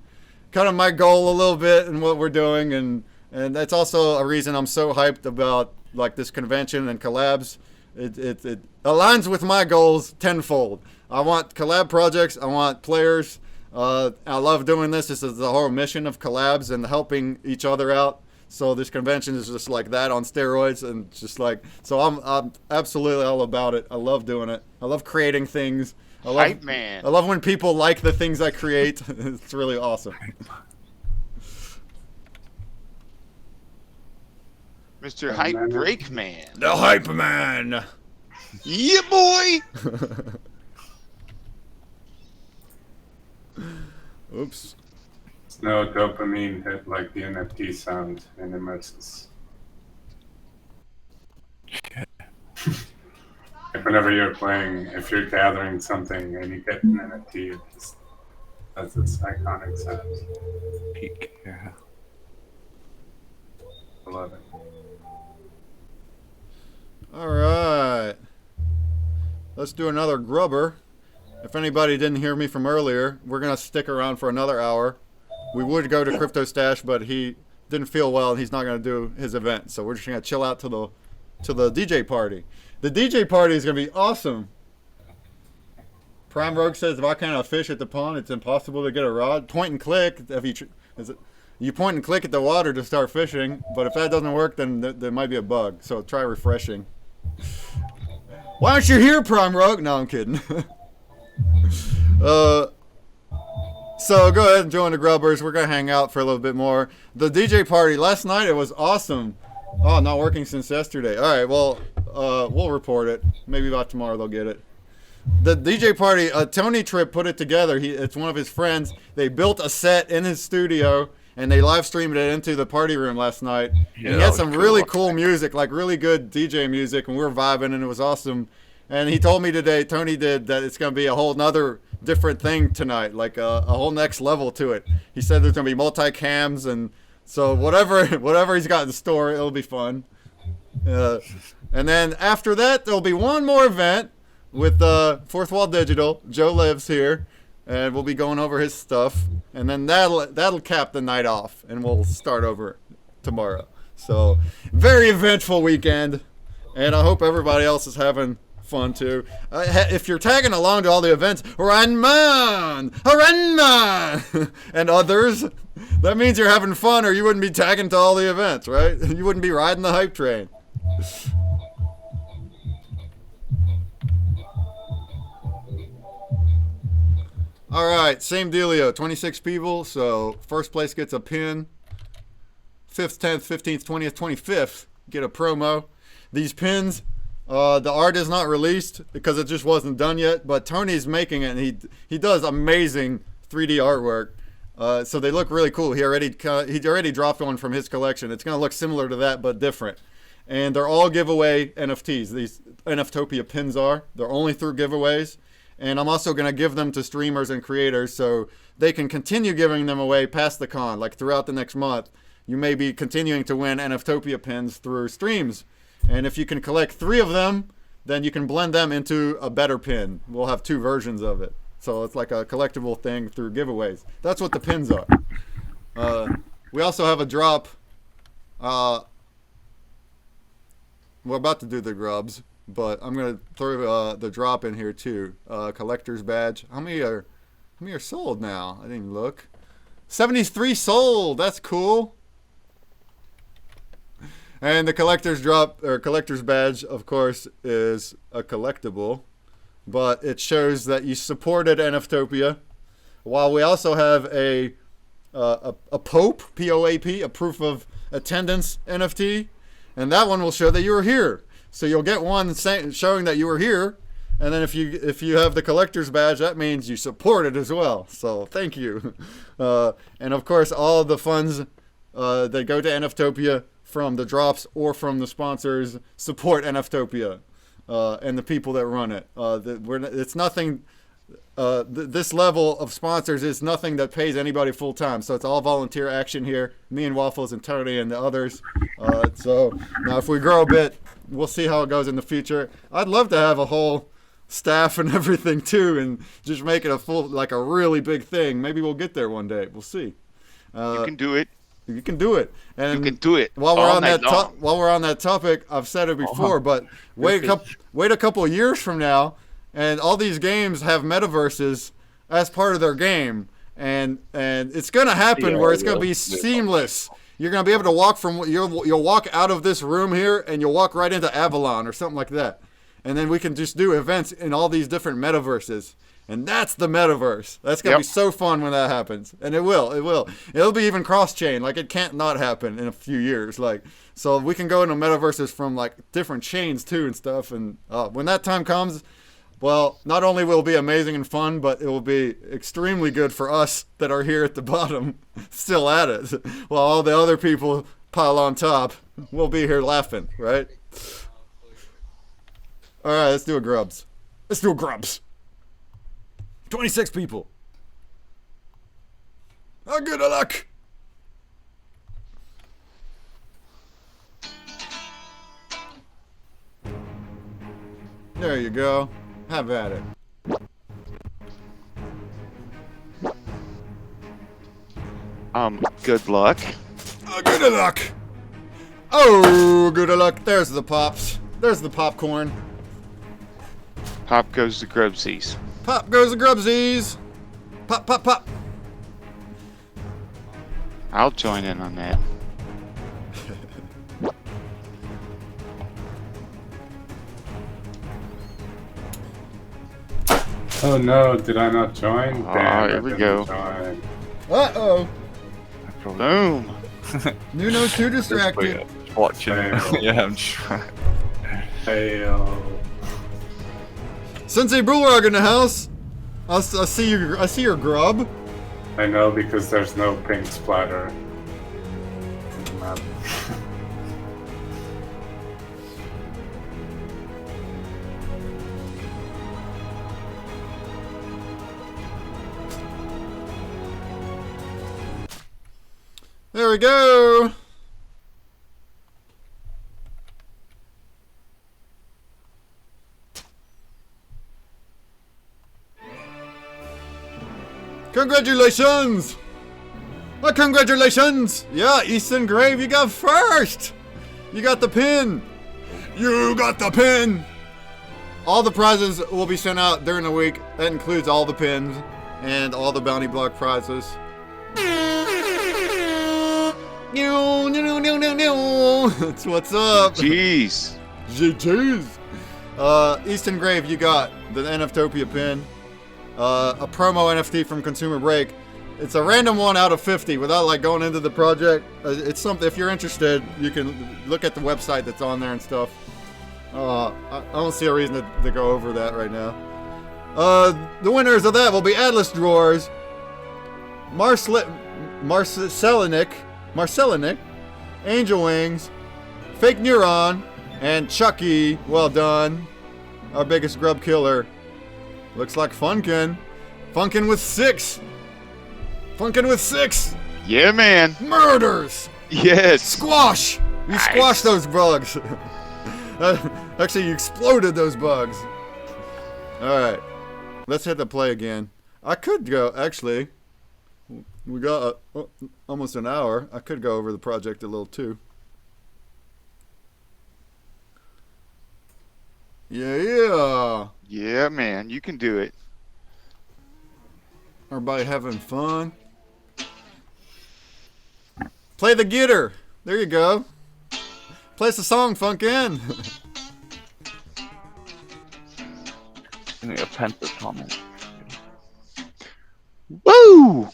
kind of my goal a little bit and what we're doing, and that's also a reason I'm so hyped about like this convention and collabs. It aligns with my goals tenfold. I want collab projects. I want players. I love doing this. This is the whole mission of collabs and helping each other out. So this convention is just like that on steroids, and just like, so I'm absolutely all about it. I love doing it. I love creating things. Hype man. I love when people like the things I create. It's really awesome. Mr. Hype Break Man. The Hype Man. Yeah, boy. Oops. No dopamine hit like the NFT sound in Immersis. Like whenever you're playing, if you're gathering something and you get an NFT, it just has this iconic sound. Peak, yeah. I love it. All right. Let's do another grubber. If anybody didn't hear me from earlier, we're going to stick around for another hour. We would go to Crypto Stash, but he didn't feel well and he's not going to do his event. So we're just going to chill out to the DJ party. The DJ party is going to be awesome. Prime Rogue says, if I can't fish at the pond, it's impossible to get a rod. Point and click. You point and click at the water to start fishing, but if that doesn't work, then there might be a bug. So try refreshing. Why aren't you here, Prime Rogue? No, I'm kidding. So go ahead and join the grubbers. We're going to hang out for a little bit more. The DJ party last night, it was awesome. Oh, not working since yesterday. All right, well, we'll report it. Maybe about tomorrow they'll get it. The DJ party, Tony Tripp put it together. It's one of his friends. They built a set in his studio, and they live streamed it into the party room last night. Yeah, and he had some really cool music, like really good DJ music, and we were vibing, and it was awesome. And he told me today, Tony did, that it's going to be a whole nother different thing tonight, like a whole next level to it. He said there's going to be multi-cams, and so whatever he's got in store, it'll be fun. And then after that, there'll be one more event with Fourth Wall Digital. Joe lives here, and we'll be going over his stuff. And then that'll cap the night off, and we'll start over tomorrow. So very eventful weekend, and I hope everybody else is having fun too. If you're tagging along to all the events, Ranman, and others, that means you're having fun, or you wouldn't be tagging to all the events, right? You wouldn't be riding the hype train. All right, same dealio. 26 people, so first place gets a pin. 5th, 10th, 15th, 20th, 25th get a promo. These pins, the art is not released because it just wasn't done yet, but Tony's making it, and he does amazing 3D artwork. So they look really cool. He already dropped one from his collection. It's going to look similar to that, but different. And they're all giveaway NFTs. These NFTopia pins are. They're only through giveaways. And I'm also going to give them to streamers and creators so they can continue giving them away past the con. Like throughout the next month, you may be continuing to win NFTopia pins through streams. And if you can collect 3 of them, then you can blend them into a better pin. We'll have 2 versions of it. So it's like a collectible thing through giveaways. That's what the pins are. We also have a drop. We're about to do the grubs, but I'm gonna throw the drop in here too. Collector's badge. How many are sold now? I didn't even look. 73 sold. That's cool. And the collector's drop or collector's badge, of course, is a collectible, but it shows that you supported NFTopia. While we also have a POAP, P-O-A-P, a proof of attendance NFT, and that one will show that you were here. So you'll get one showing that you were here, and then if you have the collector's badge, that means you supported as well. So thank you. And of course, all of the funds that go to NFTopia from the drops or from the sponsors support NFTopia and the people that run it. It's nothing. This level of sponsors is nothing that pays anybody full time, so it's all volunteer action here. Me and Waffles and Tony and the others. So now, if we grow a bit, we'll see how it goes in the future. I'd love to have a whole staff and everything too, and just make it like a really big thing. Maybe we'll get there one day. We'll see. You can do it. You can do it. And you can do it. While we're on that topic, I've said it before, but wait a couple of years from now, and all these games have metaverses as part of their game, and it's gonna happen where it's gonna be seamless. You're gonna be able to walk you'll walk out of this room here, and you'll walk right into Avalon or something like that, and then we can just do events in all these different metaverses. And that's the metaverse. That's going to be so fun when that happens. And it will. It'll be even cross-chain. Like, it can't not happen in a few years. Like, so we can go into metaverses from, like, different chains, too, and stuff. And when that time comes, well, not only will it be amazing and fun, but it will be extremely good for us that are here at the bottom, still at it. While all the other people pile on top, we'll be here laughing, right? All right, let's do a grubs. 26 people. Oh, good luck. There you go. Have at it. Good luck. Oh, good luck. Oh, good luck. There's the pops. There's the popcorn. Pop goes the grubsies. Pop goes the grubsies. Pop, pop, pop. I'll join in on that. Oh no, did I not join? Damn, here we go. Uh-oh. Boom. Nuno's too distracted. Watching. Yeah, I'm trying. Fail. Sensei Bulldog in the house. I see your grub. I know, because there's no pink splatter. There we go. Congratulations! Congratulations! Yeah, Easton Grave, you got first! You got the pin! You got the pin! All the prizes will be sent out during the week. That includes all the pins and all the bounty block prizes. That's what's up. Jeez. Easton Grave, you got the NFTopia pin. A promo NFT from ConsumerBreak. It's a random one out of 50 without like going into the project. It's something, if you're interested, you can look at the website that's on there and stuff. I don't see a reason to go over that right now. The winners of that will be Atlas Drawers, Marcelinic, Angel Wings, Fake Neuron, and Chucky. Well done. Our biggest grub killer. Looks like Funkin. Funkin with 6. Funkin with 6. Yeah, man. Murders. Yes. Squash. You nice. Squash those bugs. Actually, you exploded those bugs. All right, let's hit the play again. I could go, actually. We got almost an hour. I could go over the project a little too. Yeah. Yeah, man, you can do it. Everybody having fun. Play the guitar. There you go. Play us a song, Funkin'. I need a pentatonic. Woo!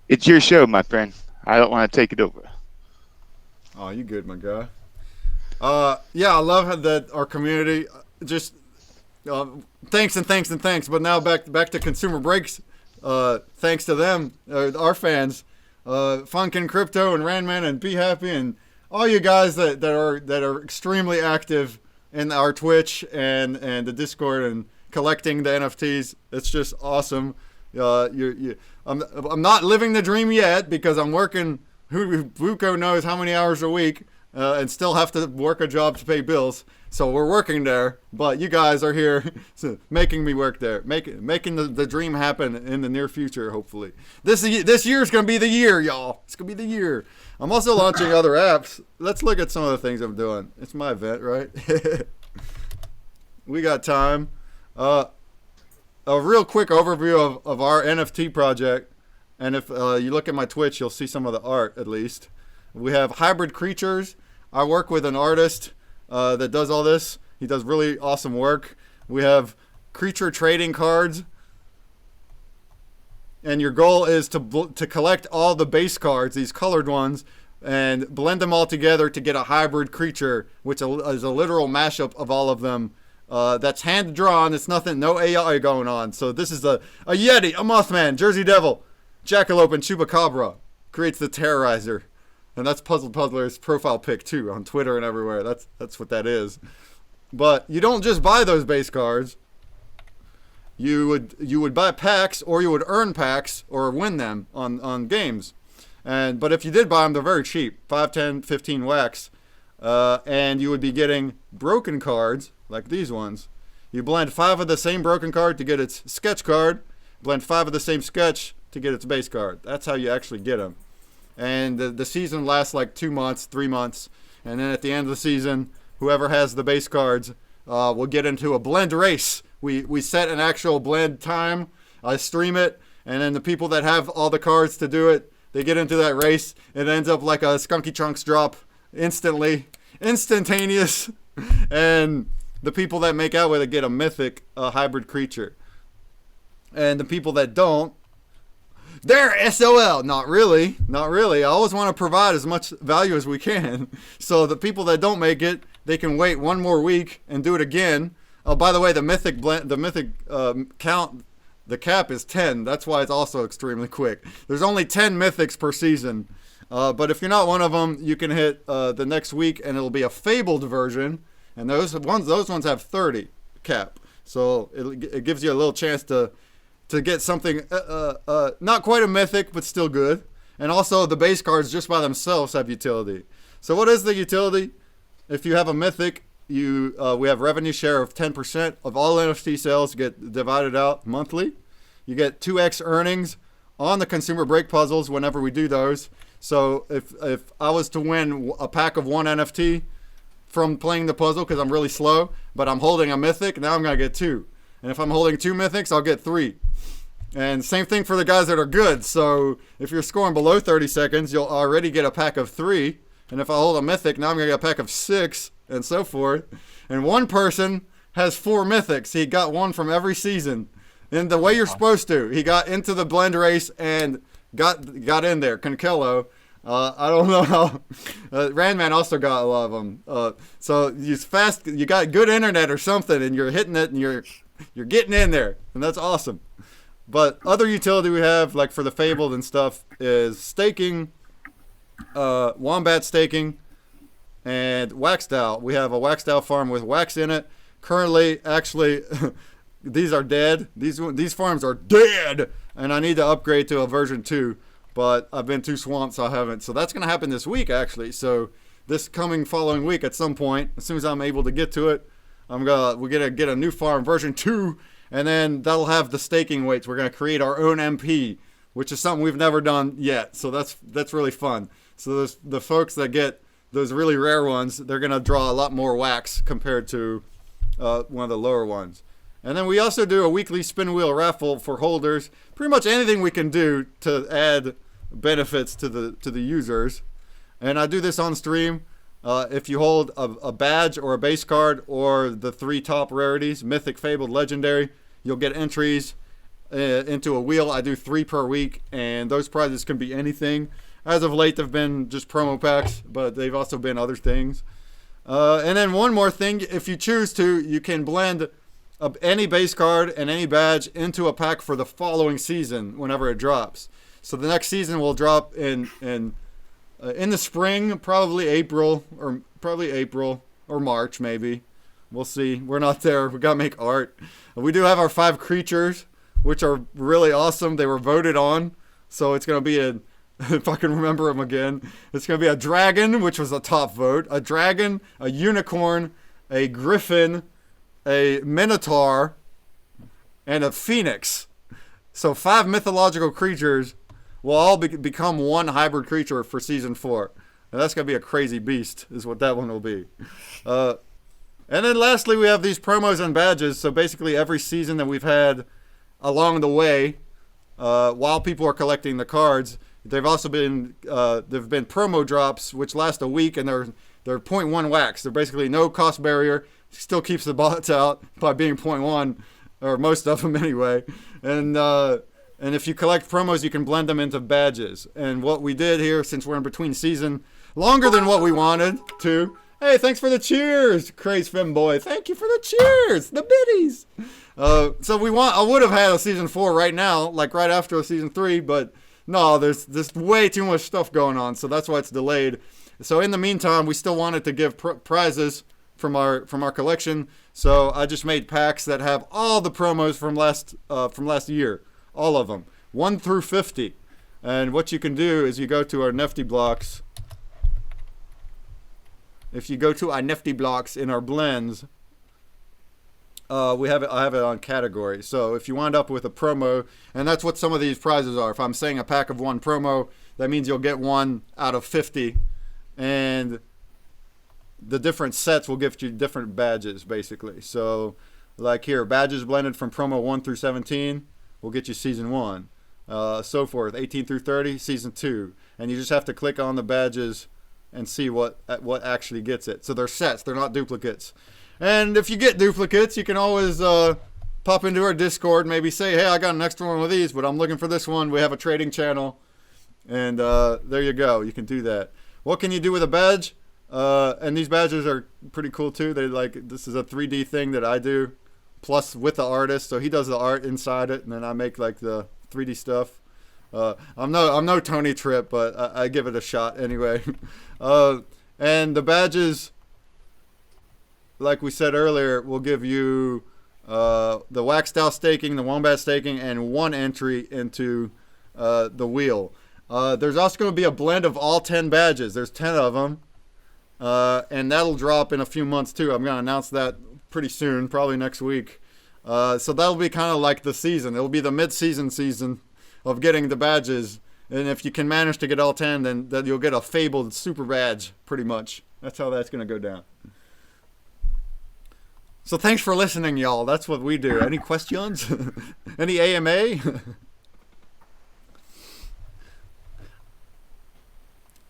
It's your show, my friend. I don't want to take it over. Oh, you good, my guy. Yeah, I love how that our community just thanks and thanks and thanks. But now back to Consumer Breaks. Thanks to them, our fans, Funkin' Crypto and Randman and Be Happy and all you guys that are extremely active in our Twitch and the Discord and collecting the NFTs. It's just awesome. I'm not living the dream yet because I'm working. Vuko knows how many hours a week and still have to work a job to pay bills. So we're working there, but you guys are here making me work there, making the dream happen in the near future. Hopefully, this year is gonna be the year, y'all. It's gonna be the year. I'm also launching other apps. Let's look at some of the things I'm doing. It's my event, right? We got time. A real quick overview of our NFT project. And if you look at my Twitch, you'll see some of the art, at least. We have hybrid creatures. I work with an artist that does all this. He does really awesome work. We have creature trading cards. And your goal is to collect all the base cards, these colored ones, and blend them all together to get a hybrid creature, which is a literal mashup of all of them. That's hand drawn. It's nothing, no AI going on. So this is a Yeti, a Mothman, Jersey Devil, Jackalope, and Chupacabra. Creates the Terrorizer. And that's Puzzle Puzzler's profile pic too on Twitter and everywhere. That's what that is. But you don't just buy those base cards. You would buy packs, or you would earn packs or win them on games. But if you did buy them, they're very cheap, 5, 10, 15 wax. And you would be getting broken cards like these ones. You blend 5 of the same broken card to get its sketch card. Blend 5 of the same sketch to get its base card. That's how you actually get them. And the season lasts like 2 months, 3 months. And then at the end of the season, whoever has the base cards will get into a blend race. We set an actual blend time. I stream it. And then the people that have all the cards to do it, they get into that race. It ends up like a Skunky Trunks drop instantaneous. And the people that make out with it get a mythic hybrid creature. And the people that don't, they're SOL. Not really. I always want to provide as much value as we can. So the people that don't make it, they can wait 1 more week and do it again. Oh, by the way, the mythic count, the cap is 10. That's why it's also extremely quick. There's only 10 mythics per season. But if you're not one of them, you can hit the next week, and it'll be a fabled version. And those ones have 30 cap. So it gives you a little chance to get something not quite a mythic, but still good. And also the base cards just by themselves have utility. So what is the utility? If you have a mythic, we have revenue share of 10% of all NFT sales get divided out monthly. You get 2x earnings on the Consumer Break puzzles whenever we do those. So if I was to win a pack of 1 NFT from playing the puzzle because I'm really slow, but I'm holding a mythic, now I'm going to get 2. And if I'm holding 2 mythics, I'll get 3. And same thing for the guys that are good. So if you're scoring below 30 seconds, you'll already get a pack of 3. And if I hold a mythic, now I'm going to get a pack of 6 and so forth. And one person has 4 mythics. He got 1 from every season. And the way you're supposed to. He got into the blend race and got in there. Conkello. I don't know how. Randman also got a lot of them. So you got good internet or something, and you're hitting it, and you're getting in there, and that's awesome. But other utility we have, like for the Fabled and stuff, is staking, wombat staking, and wax DAO. We have a wax DAO farm with wax in it. Currently, actually, these are dead. These farms are dead. and I need to upgrade to a version 2, but I've been too swamped, so I haven't. So that's going to happen this week, actually. So this following week, at some point, as soon as I'm able to get to it, we're gonna get a new farm, version 2, and then that'll have the staking weights. We're gonna create our own MP, which is something we've never done yet. So that's really fun. So the folks that get those really rare ones, they're gonna draw a lot more wax compared to one of the lower ones. And then we also do a weekly spin wheel raffle for holders. Pretty much anything we can do to add benefits to the users. And I do this on stream. If you hold a badge or a base card or the 3 top rarities, Mythic, Fabled, Legendary, you'll get entries into a wheel. I do 3 per week, and those prizes can be anything. As of late, they've been just promo packs, but they've also been other things. And then one more thing, if you choose to, you can blend any base card and any badge into a pack for the following season whenever it drops. So the next season will drop in the spring, probably April or March maybe. We'll see. We're not there. We gotta make art. We do have our 5 creatures, which are really awesome. They were voted on, so it's gonna be if I can remember them again, it's gonna be a dragon, which was a top vote, a dragon, a unicorn, a griffin, a minotaur, and a phoenix. So 5 mythological creatures will all become one hybrid creature for season 4. And that's going to be a crazy beast, is what that one will be. And then lastly, we have these promos and badges. So basically every season that we've had along the way, while people are collecting the cards, they've also been, there've been promo drops, which last a week, and they're 0.1 wax. They're basically no cost barrier. Still keeps the bots out by being 0.1, or most of them anyway. And if you collect promos, you can blend them into badges. And what we did here, since we're in between season, longer than what we wanted to. Hey, thanks for the cheers, Craze Femboy. Thank you for the cheers, the biddies. So I would have had a season 4 right now, like right after a season 3, but no, there's way too much stuff going on, so that's why it's delayed. So in the meantime, we still wanted to give prizes from our collection. So I just made packs that have all the promos from last year. All of them, 1 through 50. And what you can do is you go to our Nifty blocks. If you go to our Nifty blocks in our blends, I have it on category. So if you wind up with a promo, and that's what some of these prizes are. If I'm saying a pack of 1 promo, that means you'll get 1 out of 50. And the different sets will give you different badges, basically. So like here, badges blended from promo 1 through 17. Will get you season 1, so forth, 18 through 30, season 2, and you just have to click on the badges and see what actually gets it. So they're sets, they're not duplicates. And if you get duplicates, you can always pop into our Discord, maybe say, hey, I got an extra one of these, but I'm looking for this one. We have a trading channel, and there you go. You can do that. What can you do with a badge? And these badges are pretty cool too. This is a 3D thing that I do. Plus with the artist, so he does the art inside it, and then I make like the 3D stuff. I'm no Tony Tripp, but I give it a shot anyway. And the badges, like we said earlier, will give you the waxed out staking, the wombat staking, and 1 entry into the wheel. There's also going to be a blend of all 10 badges. There's 10 of them, and that'll drop in a few months too. I'm going to announce that pretty soon, probably next week. So that'll be kind of like the season. It'll be the mid-season of getting the badges. And if you can manage to get all 10, then you'll get a fabled super badge, pretty much. That's how that's going to go down. So thanks for listening, y'all. That's what we do. Any questions? Any AMA?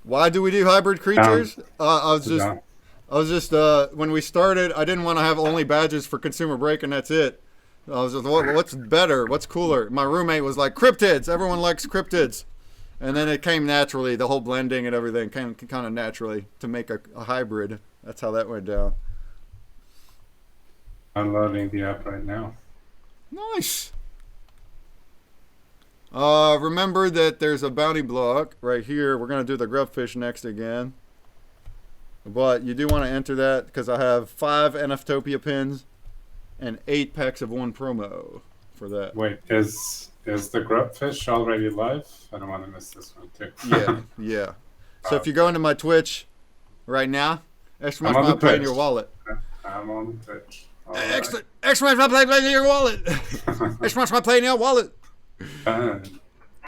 Why do we do hybrid creatures? I was just when we started, I didn't want to have only badges for ConsumerBreak, and that's it. I was just, what's better? What's cooler? My roommate was like, cryptids. Everyone likes cryptids. And then it came naturally. The whole blending and everything came kind of naturally to make a hybrid. That's how that went down. I'm loading the app right now. Nice. Remember that there's a bounty block right here. We're going to do the Grubfish next again. But you do want to enter that because I have 5 NFTopia pins and 8 packs of 1 promo for that. Wait, is Is the Grubfish already live? I don't want to miss this one too. Yeah, yeah. So if you go into my Twitch right now, exclamation play in your wallet. I'm on the Twitch. Exclamation play in your wallet. Exclamation play in your wallet.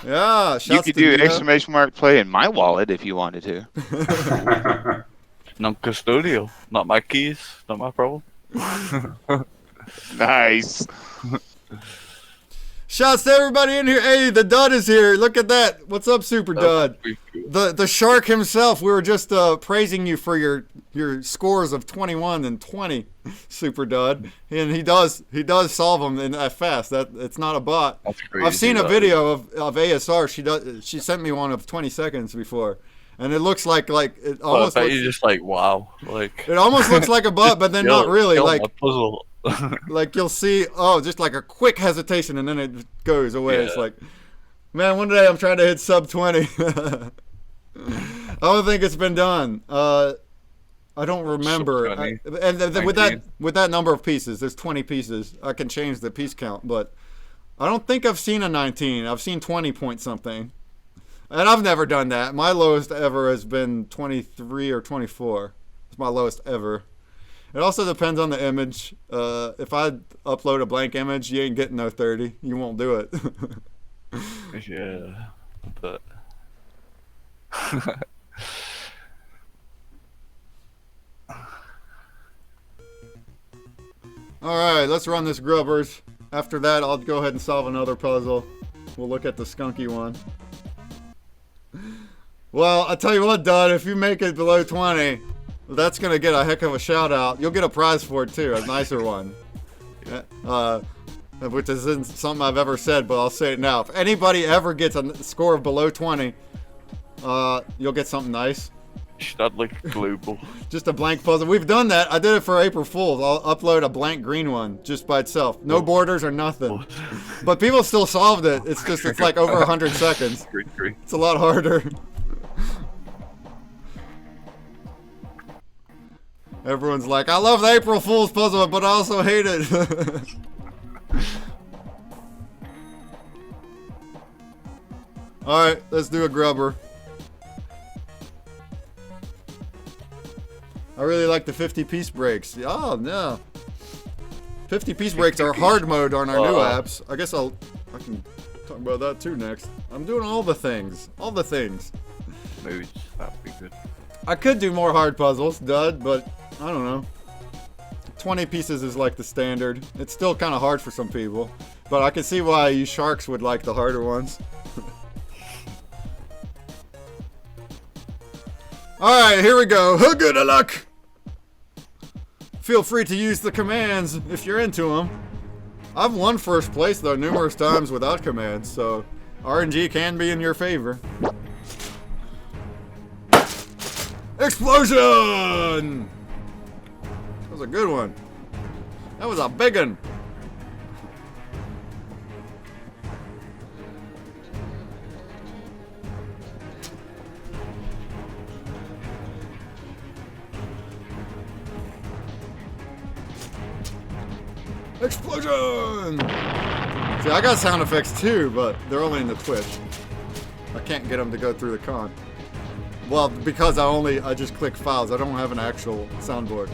Yeah, you could do exclamation mark play in my wallet if you wanted to. Non-custodial. Not my keys. Not my problem. Nice. Shouts to everybody in here. Hey, the Dud is here. Look at that. What's up, Super Dud? The shark himself. We were just praising you for your scores of 21 and 20, Super Dud. And he does solve them in that fast. It's not a bot. That's crazy. I've seen a video of ASR. She sent me one of 20 seconds before. And it looks like it almost. You're just like, wow, like it almost looks like a bot, but then not really. Like a puzzle. Like you'll see, just like a quick hesitation, and then it goes away. Yeah. It's like, man, one day I'm trying to hit sub 20. I don't think it's been done. I don't remember. With that number of pieces, there's 20 pieces. I can change the piece count, but I don't think I've seen a 19. I've seen 20 point something. And I've never done that. My lowest ever has been 23 or 24. It's my lowest ever. It also depends on the image. If I upload a blank image, you ain't getting no 30. You won't do it. Yeah, but... Alright, let's run this Grubbers. After that, I'll go ahead and solve another puzzle. We'll look at the skunky one. Well, I'll tell you what, Dud, if you make it below 20, that's going to get a heck of a shout out. You'll get a prize for it too, a nicer one. Which isn't something I've ever said, but I'll say it now. If anybody ever gets a score of below 20, you'll get something nice. Not like global. Just a blank puzzle. We've done that. I did it for April Fool's. I'll upload a blank green one just by itself. No borders or nothing. But people still solved it. It's just, it's like over 100 seconds. It's a lot harder. Everyone's like, I love the April Fool's puzzle, but I also hate it. Alright, let's do a grubber. I really like the 50-piece breaks. Oh, no. 50-piece breaks are hard mode on our new apps. I guess I can talk about that too next. I'm doing all the things. All the things. Maybe that'd be good. I could do more hard puzzles, Dud, but I don't know. 20 pieces is like the standard. It's still kind of hard for some people, but I can see why you sharks would like the harder ones. Alright, here we go. Good luck! Feel free to use the commands if you're into them. I've won first place, though, numerous times without commands, so RNG can be in your favor. Explosion! That was a good one. That was a big one. Explosion! See, I got sound effects too, but they're only in the Twitch. I can't get them to go through the con. Well, because I just click files. I don't have an actual soundboard.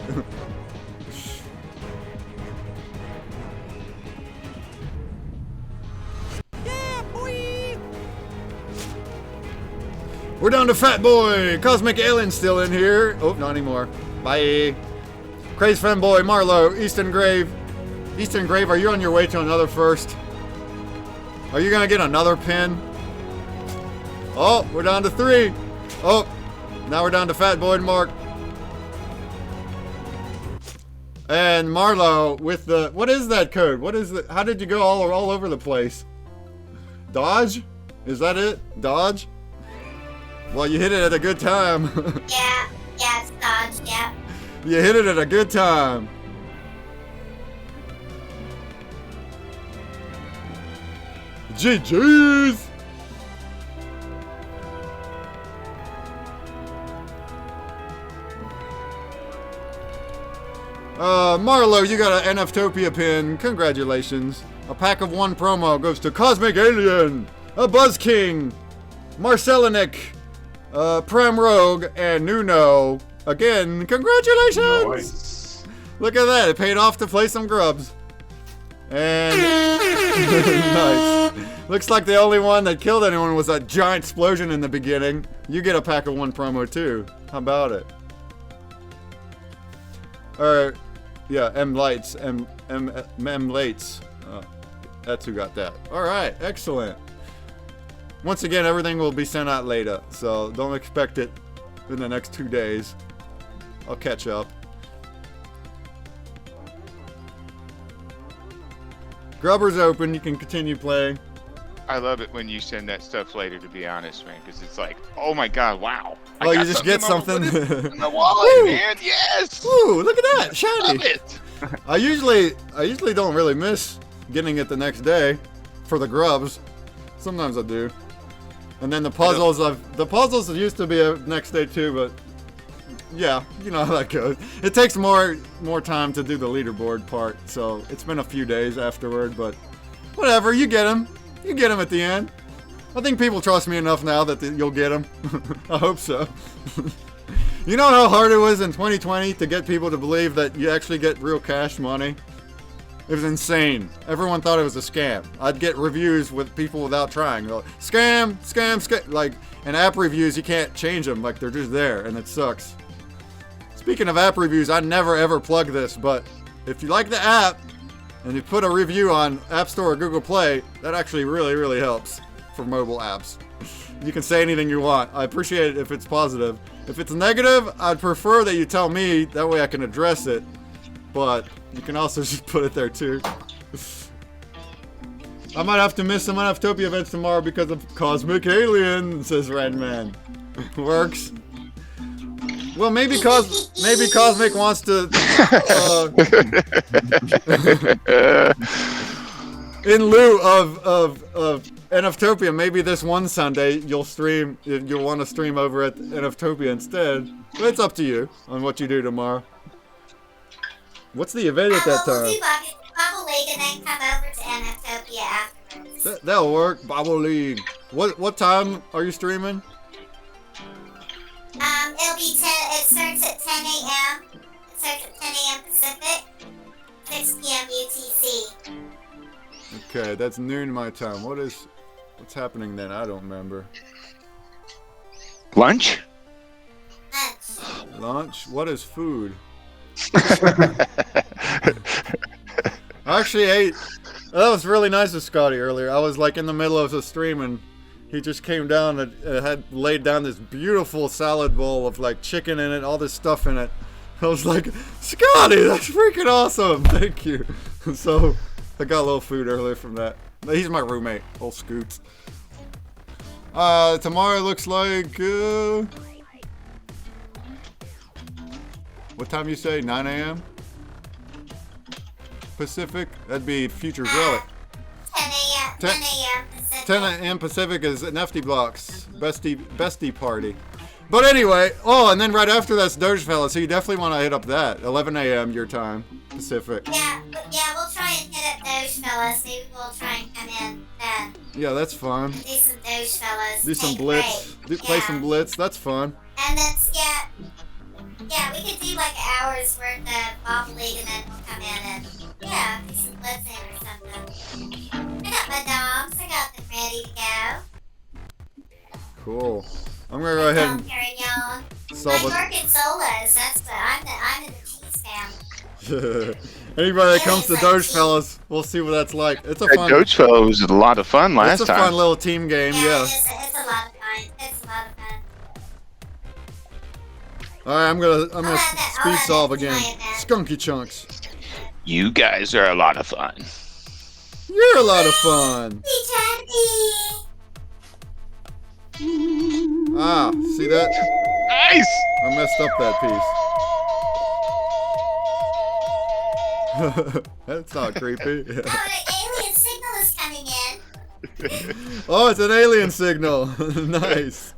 Yeah, boy! We're down to Fat Boy! Cosmic Alien still in here. Oh, not anymore. Bye. Craze Fanboy, Marlowe, Easton Grave. Eastern Grave, are you on your way to another first? Are you gonna get another pin? Oh, we're down to 3. Oh, now we're down to Fat Boy and Mark. And Marlo with the, what is that code? What is the, how did you go all over the place? Dodge? Is that it? Dodge? Well, you hit it at a good time. Yeah, it's Dodge, yeah. You hit it at a good time. GG's! Marlo, you got an NFTopia pin. Congratulations. A pack of 1 promo goes to Cosmic Alien, a Buzz King, Marcelinik, Prem Rogue, and Nuno. Again, congratulations! Nice. Look at that. It paid off to play some grubs. And nice. Looks like the only one that killed anyone was that giant explosion in the beginning. You get a pack of 1 promo too. How about it? Alright. Yeah, M Lights. M Lights. That's who got that. Alright, excellent. Once again, everything will be sent out later, so don't expect it in the next 2 days. I'll catch up. Grubber's open, you can continue playing. I love it when you send that stuff later, to be honest, man, because it's like, oh my god, wow. Oh, you just get something? In the wallet, man, yes! Ooh, look at that, shiny! Love it! I usually don't really miss getting it the next day for the grubs. Sometimes I do. And then the puzzles used to be a next day too, but yeah, you know how that goes. It takes more time to do the leaderboard part, so it's been a few days afterward, but whatever, you get them. You get them at the end. I think people trust me enough now that you'll get them. I hope so. You know how hard it was in 2020 to get people to believe that you actually get real cash money? It was insane. Everyone thought it was a scam. I'd get reviews with people without trying. They're like, scam, scam, scam. Like, and app reviews, you can't change them. Like, they're just there, and it sucks. Speaking of app reviews, I never ever plug this, but if you like the app and you put a review on App Store or Google Play, that actually really, really helps for mobile apps. You can say anything you want. I appreciate it if it's positive. If it's negative, I'd prefer that you tell me. That way I can address it. But you can also just put it there too. I might have to miss some NFTopia events tomorrow because of Cosmic Alien, says Redman. Works. Well, maybe Cosmic wants to. In lieu of NFTopia, maybe this one Sunday you'll want to stream over at NFTopia instead. But it's up to you on what you do tomorrow. What's the event at that time? We'll do Bubble League and then come over to NFTopia afterwards. That'll work. Bubble League. What time are you streaming? It'll be 10. It starts at 10 a.m. It starts at 10 a.m. Pacific, 6 p.m. UTC. Okay, that's noon my time. What's happening then? I don't remember. Lunch? Lunch? What is food? I actually ate. That was really nice of Scotty earlier. I was like in the middle of the stream and he just came down and had laid down this beautiful salad bowl of like chicken in it, all this stuff in it. I was like, Scotty, that's freaking awesome. Thank you. So I got a little food earlier from that. He's my roommate, old Scoots. Tomorrow looks like what time you say? 9 a.m. Pacific? That'd be Future's Relic. 10 a.m. 10 a.m. Pacific. 10 a.m. Pacific is Nefty Blocks. Bestie party. But anyway, and then right after that's Dogefella, so you definitely want to hit up that. 11 a.m. your time, Pacific. Yeah, we'll try and hit up Dogefella. Maybe we'll try and come in then. Yeah, that's fun. Do some Dogefellas. Do some Blitz. Play some Blitz. That's fun. And then, yeah, we could do like an hour's worth of Bubble League and then we'll come in and, do some blitzing or something. I got my dogs. I got them ready to go. Cool. I'm gonna go ahead and solve I'm working solos. That's I'm in the cheese family. Anybody that comes to Dogefellas, we'll see what that's like. It's a fun. Dogefella was a lot of fun last time. It's a fun little team game. Yeah. It's a lot of fun. It's a lot of fun. All right, I'm gonna speed solve again. Skunky chunks. You guys are a lot of fun. You're a lot of fun. Ah, see that? Nice! I messed up that piece. That's not creepy. An alien signal is coming in. Oh, it's an alien signal. Nice.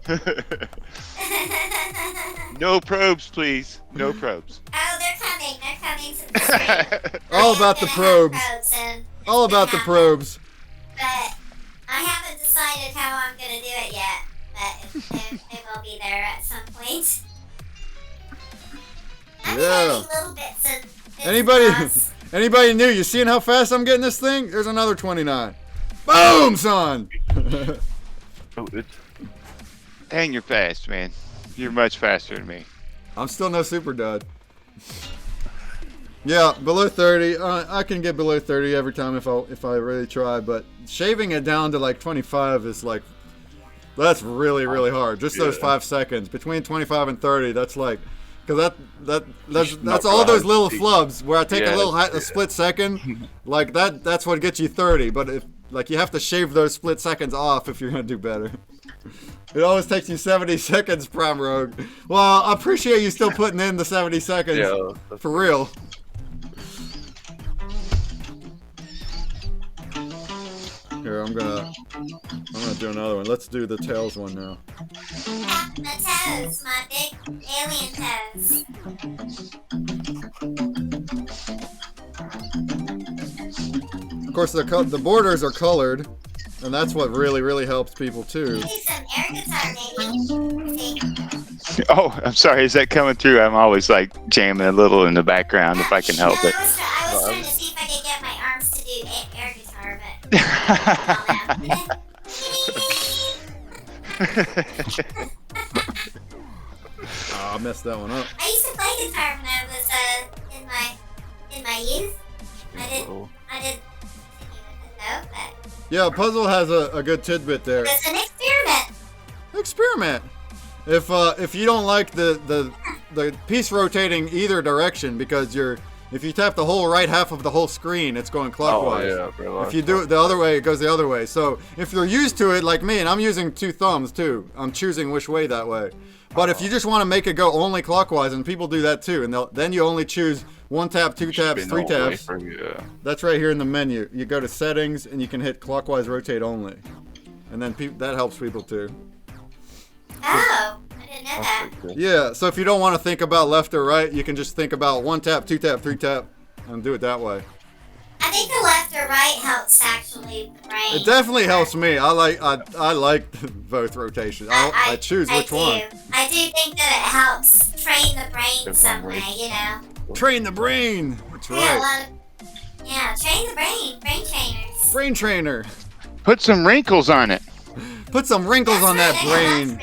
No probes, please. No probes. Oh, they're coming. They're coming into the stream. All about the probes. All about the probes. But I haven't decided how I'm gonna do it yet. But it will be there at some point. I'm Yeah. little bits and Anybody new? You seeing how fast I'm getting this thing? There's another 29. Boom, son. Dang, you're fast, man. You're much faster than me. I'm still no super dud. Yeah, below 30. I can get below 30 every time if I really try, but shaving it down to like 25 is like, that's really hard. Just those 5 seconds between 25 and 30. That's like, because that's all those little flubs where I take a split second, like that's what gets you 30. But if like you have to shave those split seconds off if you're gonna do better. It always takes you 70 seconds, Prime Rogue. Well, I appreciate you still putting in the 70 seconds. Yeah, for real. Here, I'm gonna do another one. Let's do the tails one now. The toes, my big alien toes. Of course, the borders are colored, and that's what really helps people too. Do some air guitar, maybe. Oh, I'm sorry. Is that coming through? I'm always like jamming a little in the background if I can help it. I was trying to see if I could get my arms to do air guitar, but. Oh, I messed that one up. I used to play guitar when I was in my youth. I didn't know, but Yeah, Puzzle has a good tidbit there. it's an experiment. Experiment. If you don't like the piece rotating either direction, because if you tap the whole right half of the whole screen, it's going clockwise. If you do it the other way, it goes the other way. So if you're used to it like me, and I'm using 2 thumbs too, I'm choosing which way that way. But if you just want to make it go only clockwise, and people do that too, and then you only choose 1 tap, 2 taps, 3 taps. That's right here in the menu. You go to settings, and you can hit clockwise rotate only, and then that helps people too. Oh, I didn't know that. Yeah, so if you don't want to think about left or right, you can just think about 1 tap, 2 tap, 3 tap, and do it that way. I think the left or right helps actually the brain. It definitely helps me. I like both rotations. I choose which one. I do think that it helps train the brain some way, you know. Train the brain. That's right. Train the brain. Brain trainers. Brain trainer. Put some wrinkles on it. Put some wrinkles on that brain.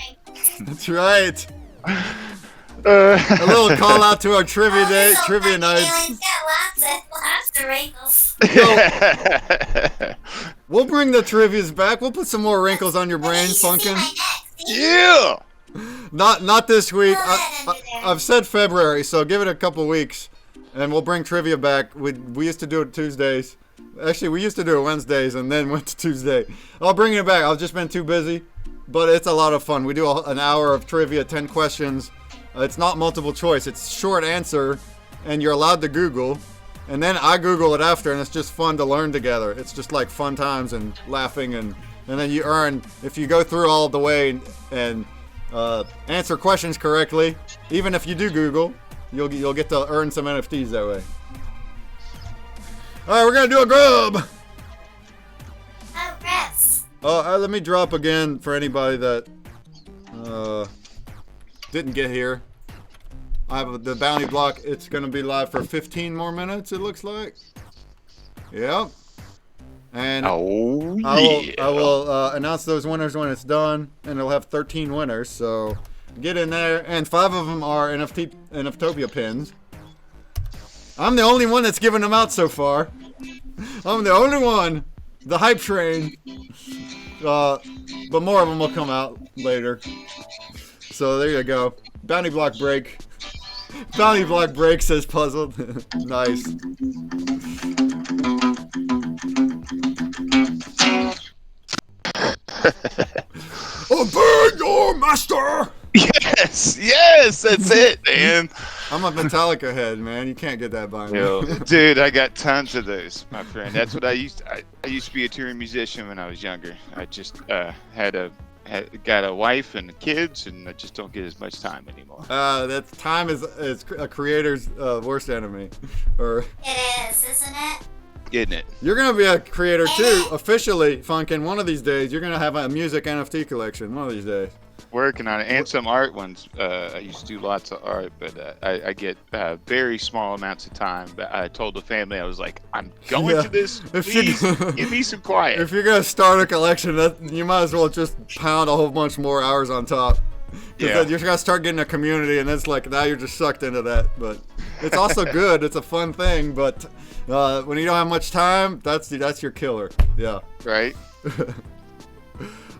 That's right. A little call out to our trivia night. He's got lots of wrinkles. We'll bring the trivias back. We'll put some more wrinkles on your brain, Funkin'. Yeah. Not this week. I've said February, so give it a couple weeks, and we'll bring trivia back. We used to do it Tuesdays. Actually, we used to do it Wednesdays, and then went to Tuesday. I'll bring it back. I've just been too busy, but it's a lot of fun. We do an hour of trivia, 10 questions. It's not multiple choice. It's short answer, and you're allowed to Google. And then I Google it after, and it's just fun to learn together. It's just like fun times and laughing, and then you earn, if you go through all the way and answer questions correctly, even if you do Google, you'll get to earn some NFTs that way. All right, we're gonna do a grub. Oh, grubs. Let me drop again for anybody that didn't get here. I have the bounty block. It's gonna be live for 15 more minutes. It looks like. Yep. And I will announce those winners when it's done, and it'll have 13 winners. So get in there, and 5 of them are NFTopia pins. I'm the only one that's given them out so far. I'm the only one. The hype train. But more of them will come out later. So there you go. Bounty block break. Bounty block break, says Puzzle. Nice. Obey your master! Yes, that's it, man. I'm a Metallica head, man. You can't get that by me. Dude, I got tons of those, my friend. That's what I used to be a touring musician when I was younger. I just had a got a wife and kids, and I just don't get as much time anymore. That time is a creator's worst enemy. Or It is, isn't it? Getting it. you're gonna be a creator too, officially, Funkin'. One of these days, you're gonna have a music NFT collection. One of these days. Working on it, and some art ones. I used to do lots of art, but I get very small amounts of time. But I told the family, I was like, I'm going to this. Please give me some quiet. If you're gonna start a collection, you might as well just pound a whole bunch more hours on top. Yeah. Then you're gonna start getting a community, and it's like now you're just sucked into that. But it's also good. It's a fun thing. But when you don't have much time, that's your killer. Yeah. Right.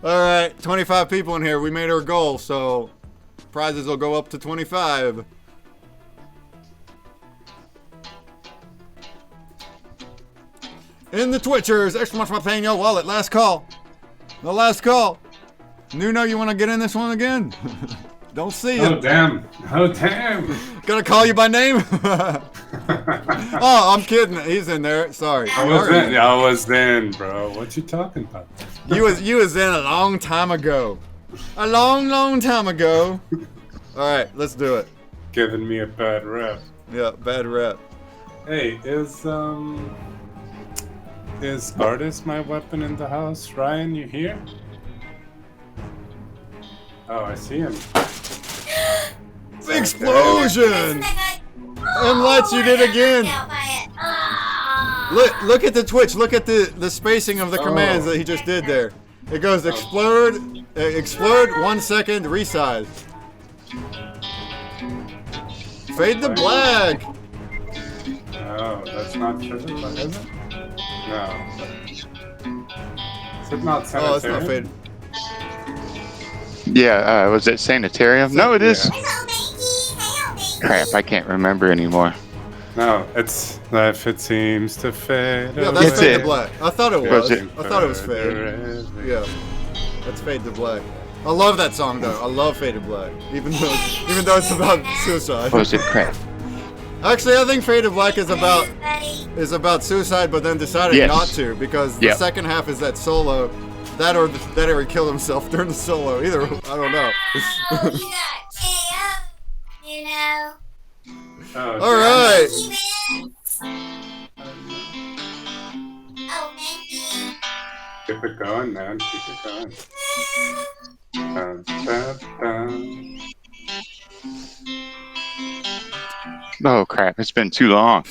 All right, 25 people in here. We made our goal, so prizes will go up to 25. In the Twitchers, extra much for paying your wallet. Last call. The last call. Nuno, you want to get in this one again? Don't see Oh it. damn! Oh damn! Gonna call you by name? Oh, I'm kidding. He's in there. Sorry. I was in, bro. What you talking about? You was in a long time ago. A long time ago. All right, let's do it. Giving me a bad rep. Yeah, bad rep. Hey, is Artist my weapon in the house? Ryan, you here? Oh, I see him. Explosion! And Let's, you did again. Look at the Twitch. Look at the spacing of the commands that he just did there. It goes explode, 1 second, resize. Fade to black. Oh, that's not true, is it? No. Is it not sanitarium? Oh, it's not fade. Yeah, was it Sanitarium? No, it is. Crap, I can't remember anymore. No, it's Life It Seems to Fade. Yeah, that's It's Fade it. to Black. I thought it was. Was it? I thought it was Fade. Yeah, that's Fade to Black. I love that song though. I love Fade to Black, even though it's about suicide. Was it crap? Actually, I think Fade to Black is about suicide, but then deciding not to because the second half is that solo. That or he killed himself during the solo. Either, I don't know. Oh, you got KO, you know. All right. Oh, thank you. Keep it going, man. Keep it going. Dun, dun, dun. Oh crap, it's been too long.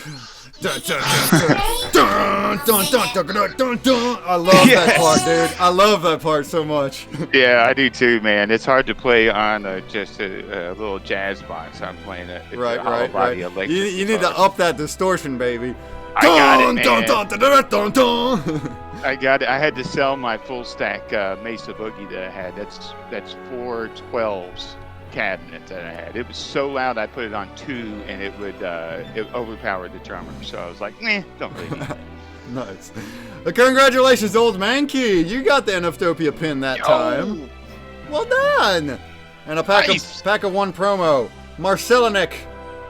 Dun, dun, dun, dun, dun, dun, dun, dun. I love that part, dude. I love that part so much. Yeah, I do too, man. It's hard to play on just a little jazz box. I'm playing it. Right. You need to up that distortion, baby. I got it, man. Dun, dun, dun, dun, dun, dun. I got it. I had to sell my full stack Mesa Boogie that I had. That's 4 12s cabinet that I had. It was so loud I put it on 2 and it would it overpowered the drummer. So I was like, nah, don't really need that. Nice. Congratulations, old Mankey. You got the NFTopia pin that time. Well done. And a pack of 1 promo. Marcelinek.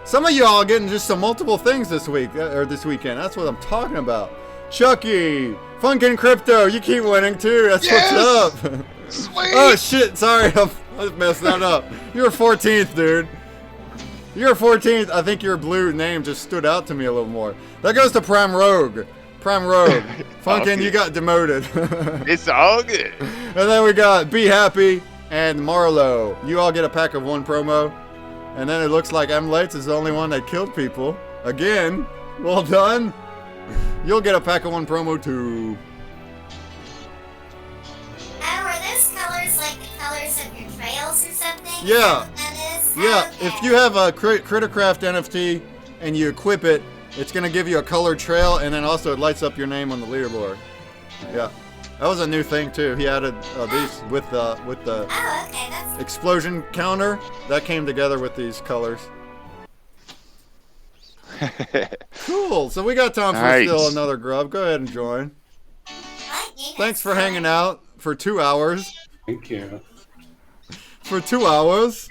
Some of y'all are getting just some multiple things this week or this weekend. That's what I'm talking about. Chucky, Funkin' Crypto, you keep winning too. That's what's up. Sweet. Oh shit! Sorry, I messed that up. You're 14th, dude. You're 14th. I think your blue name just stood out to me a little more. That goes to Prime Rogue. Prime Rogue. Funkin', you got demoted. It's all good. And then we got Be Happy and Marlo. You all get a pack of 1 promo. And then it looks like M. Lights is the only one that killed people. Again. Well done. You'll get a pack of 1 promo too. Oh, are those colors like the colors of your trails or something? Yeah. Yeah, Okay. if you have a Crittercraft NFT and you equip it, it's going to give you a colored trail, and then also it lights up your name on the leaderboard. Yeah. That was a new thing too. He added these with the Oh, okay, that's explosion counter. That came together with these colors. Cool. So we got time for still another grub. Go ahead and join. Thanks for hanging out for 2 hours. Thank you. For 2 hours.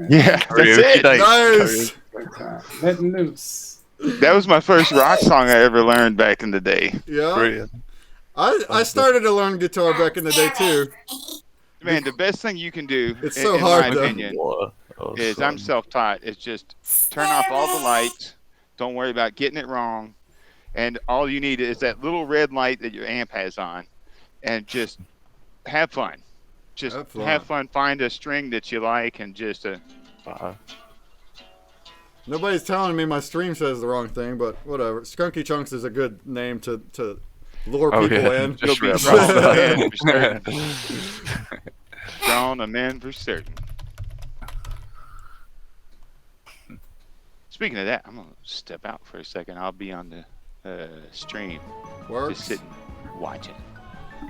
Yeah, that's it. Nice. Letting loose. That was my first rock song I ever learned back in the day. Yeah. I started to learn guitar back in the day too. Man, the best thing you can do, It's so in hard, my though. opinion, is I'm self-taught. Is just turn off all the lights. Don't worry about getting it wrong, and all you need is that little red light that your amp has on, and just have fun. Just have fun. Find a string that you like, and just Nobody's telling me my stream says the wrong thing, but whatever. Skunky Chunks is a good name to lure people in. You'll be drawn a man for certain. Drawn a man for certain. Speaking of that, I'm gonna step out for a second. I'll be on the stream, just sitting watching.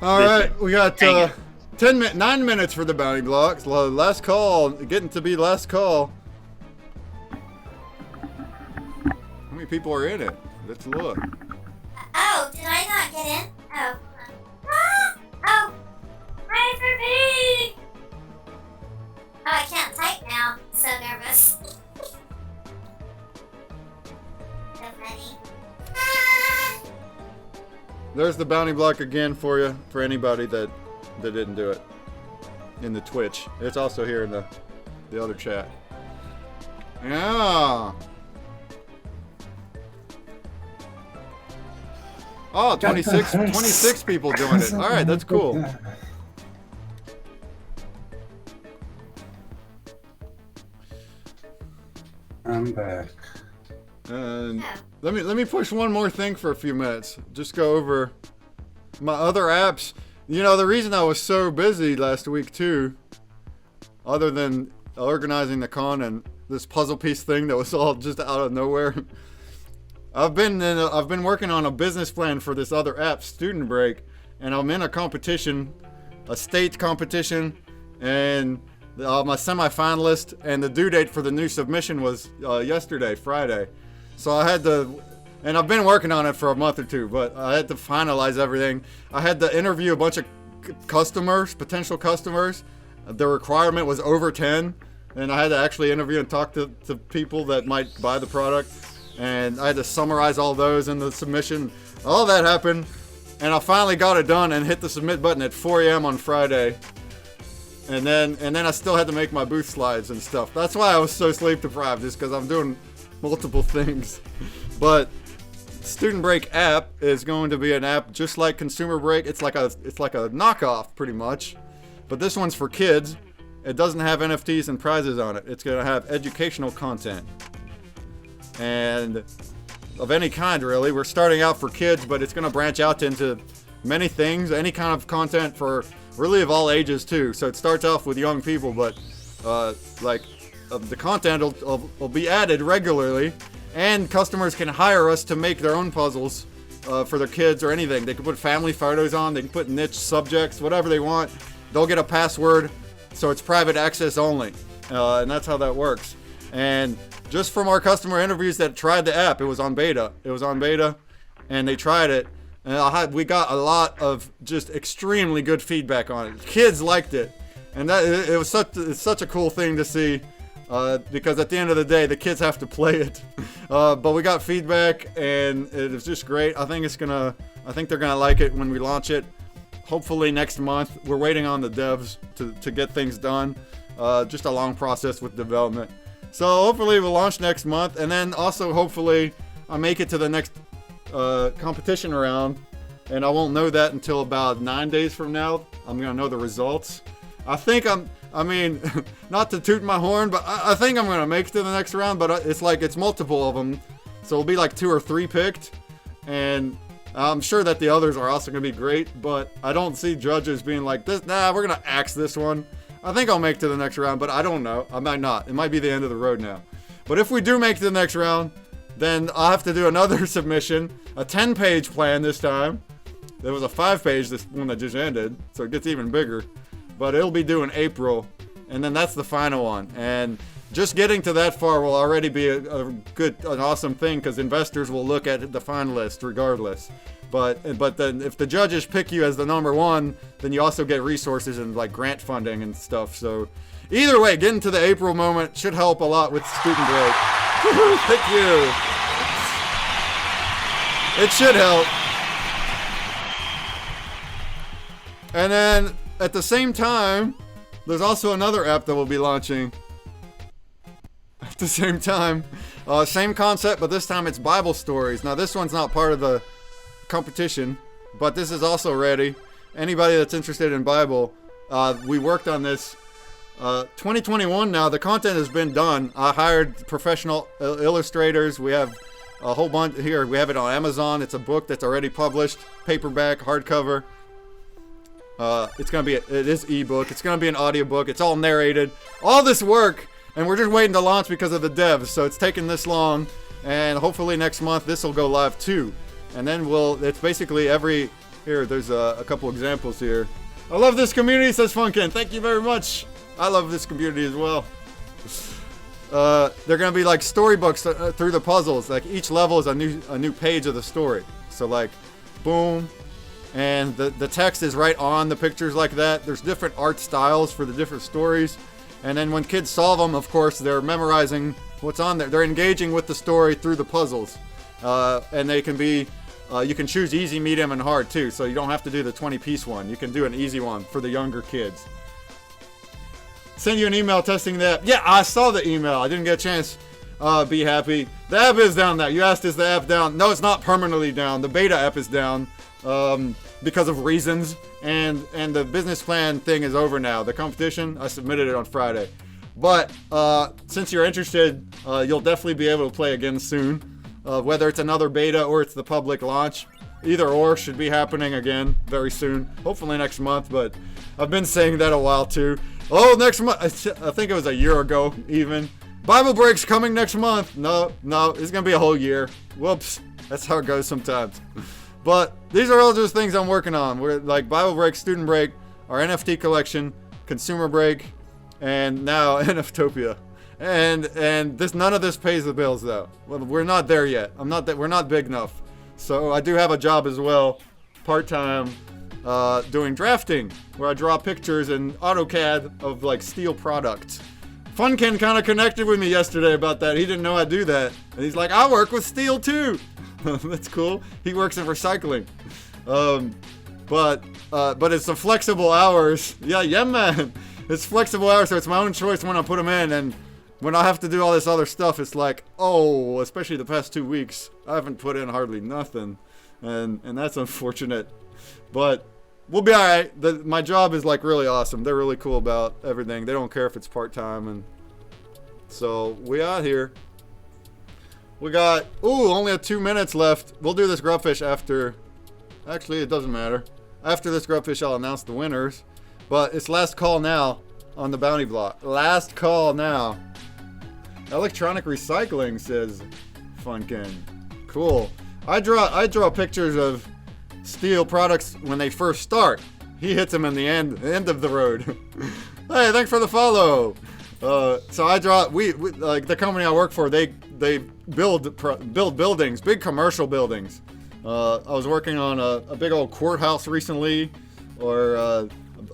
All right, we got 9 minutes for the bounty blocks. Last call, getting to be last call. How many people are in it? Let's look. Oh, did I not get in? Oh. Ah! Oh! Pray for me! Oh, I can't type now. I'm so nervous. So funny. Ah! There's the bounty block again for you, for anybody that didn't do it in the Twitch. It's also here in the other chat. Yeah. Oh, 26 people doing it. All right, that's cool. I'm back. And let me push one more thing for a few minutes. Just go over my other apps. You know, the reason I was so busy last week too, other than organizing the con and this puzzle piece thing that was all just out of nowhere. I've been working on a business plan for this other app, ConsumerBreak, and I'm in a competition, a state competition, and I'm a semi-finalist, and the due date for the new submission was yesterday, Friday. So I had to, and I've been working on it for a month or two, but I had to finalize everything. I had to interview a bunch of customers, potential customers. The requirement was over 10, and I had to actually interview and talk to people that might buy the product. And I had to summarize all those in the submission. All that happened, and I finally got it done and hit the submit button at 4 a.m. on Friday. And then I still had to make my booth slides and stuff. That's why I was so sleep deprived, is because I'm doing multiple things. But ConsumerBreak app is going to be an app just like ConsumerBreak. It's like a knockoff pretty much, but this one's for kids. It doesn't have NFTs and prizes on it. It's going to have educational content. And of any kind, really. We're starting out for kids, but it's going to branch out into many things, any kind of content for really of all ages too. So it starts off with young people, but the content will be added regularly, and customers can hire us to make their own puzzles for their kids or anything. They can put family photos on, they can put niche subjects, whatever they want. They'll get a password, so it's private access only, and that's how that works. And just from our customer interviews that tried the app, it was on beta, and they tried it, and we got a lot of just extremely good feedback on it. Kids liked it, and it's such a cool thing to see, because at the end of the day, the kids have to play it. But we got feedback, and it was just great. I think they're gonna like it when we launch it. Hopefully next month. We're waiting on the devs to get things done. Just a long process with development. So hopefully we'll launch next month, and then also hopefully I make it to the next competition round, and I won't know that until about 9 days from now. I'm gonna know the results. I mean, not to toot my horn, but I think I'm gonna make it to the next round, but it's multiple of them, so it'll be like 2 or 3 picked, and I'm sure that the others are also gonna be great, but I don't see judges being like this. Nah, we're gonna axe this one. I think I'll make it to the next round, but I don't know. I might not. It might be the end of the road now. But if we do make it to the next round, then I'll have to do another submission, a 10-page plan this time. There was a 5-page, this one that just ended, so it gets even bigger. But it'll be due in April, and then that's the final one. And just getting to that far will already be an awesome thing, because investors will look at the finalist regardless. But then if the judges pick you as the number one, then you also get resources and like grant funding and stuff. So either way, getting to the April moment should help a lot with Student Break. Thank you. It should help. And then at the same time, there's also another app that we'll be launching at the same time. Same concept, but this time it's Bible stories. Now this one's not part of the competition, but this is also ready. Anybody that's interested in Bible, we worked on this 2021 now. The content has been done. I hired professional illustrators. We have a whole bunch here. We have it on Amazon. It's a book that's already published, paperback, hardcover. It is ebook. It's gonna be an audiobook. It's all narrated. All this work, and we're just waiting to launch because of the devs. So it's taken this long, and hopefully next month this will go live too. And then it's basically here. There's a couple examples here. I love this community, says Funkin. Thank you very much. I love this community as well. They're gonna be like storybooks through the puzzles. Like each level is a new page of the story. So like, boom. And the text is right on the pictures like that. There's different art styles for the different stories. And then when kids solve them, of course, they're memorizing what's on there. They're engaging with the story through the puzzles. And they can be, you can choose easy, medium, and hard too. So you don't have to do the 20-piece one. You can do an easy one for the younger kids. Send you an email testing the app. Yeah, I saw the email. I didn't get a chance. Be happy. The app is down now. You asked, is the app down? No, it's not permanently down. The beta app is down. Because of reasons, and the business plan thing is over now. The competition, I submitted it on Friday. But since you're interested, you'll definitely be able to play again soon. Whether it's another beta or it's the public launch, either or should be happening again very soon. Hopefully next month, but I've been saying that a while too. Oh, next month, I think it was a year ago even. Bible Break's coming next month. No, it's gonna be a whole year. Whoops, that's how it goes sometimes. But these are all just things I'm working on. We're like Bible Break, Student Break, our NFT collection, ConsumerBreak, and now NFTopia. And none of this pays the bills though. Well, we're not there yet. We're not big enough. So I do have a job as well, part-time, doing drafting, where I draw pictures in AutoCAD of like steel products. Funkin kind of connected with me yesterday about that. He didn't know I do that. And he's like, I work with steel too. That's cool. He works in recycling. But it's a flexible hours. Yeah, man. It's flexible hours, so it's my own choice when I put them in. And when I have to do all this other stuff, it's like, oh, especially the past 2 weeks, I haven't put in hardly nothing. And that's unfortunate. But we'll be all right. My job is like really awesome. They're really cool about everything. They don't care if it's part-time. And so we out here. We got, only 2 minutes left. We'll do this Grubfish after. Actually, it doesn't matter. After this Grubfish, I'll announce the winners. But it's last call now on the bounty block. Last call now. Electronic recycling, says Funkin. Cool. I draw pictures of steel products when they first start. He hits them in the end of the road. Hey, thanks for the follow. So I draw. We like the company I work for. They build buildings, big commercial buildings. I was working on a big old courthouse recently, or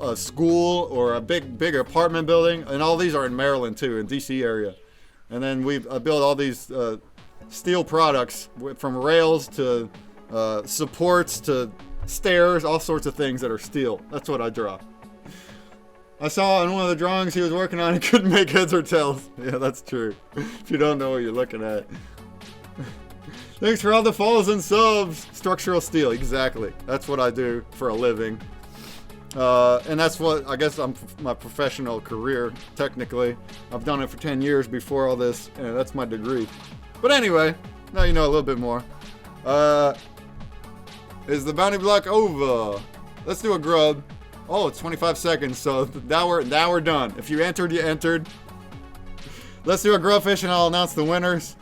a school, or a big apartment building, and all these are in Maryland too, in DC area. And then I build all these steel products, from rails to supports to stairs, all sorts of things that are steel. That's what I draw. I saw in one of the drawings he was working on, he couldn't make heads or tails. Yeah, that's true. If you don't know what you're looking at. Thanks for all the follows and subs. Structural steel, exactly. That's what I do for a living. And that's what, I guess, my professional career, technically. I've done it for 10 years before all this, and that's my degree. But anyway, now you know a little bit more. Is the bounty block over? Let's do a grub. Oh, it's 25 seconds, so now we're done. If you entered, you entered. Let's do a Grubfish and I'll announce the winners.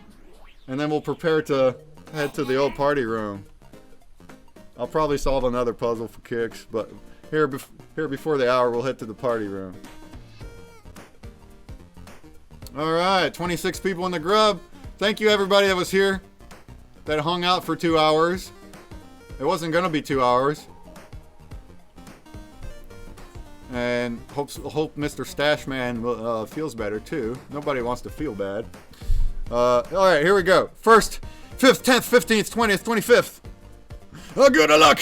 And then we'll prepare to head to the old party room. I'll probably solve another puzzle for kicks, but here before the hour, we'll head to the party room. All right, 26 people in the grub. Thank you, everybody that was here, that hung out for 2 hours. It wasn't gonna be 2 hours. And hope Mr. Stashman feels better too. Nobody wants to feel bad. All right, here we go. 1st, 5th, 10th, 15th, 20th, 25th. Good luck.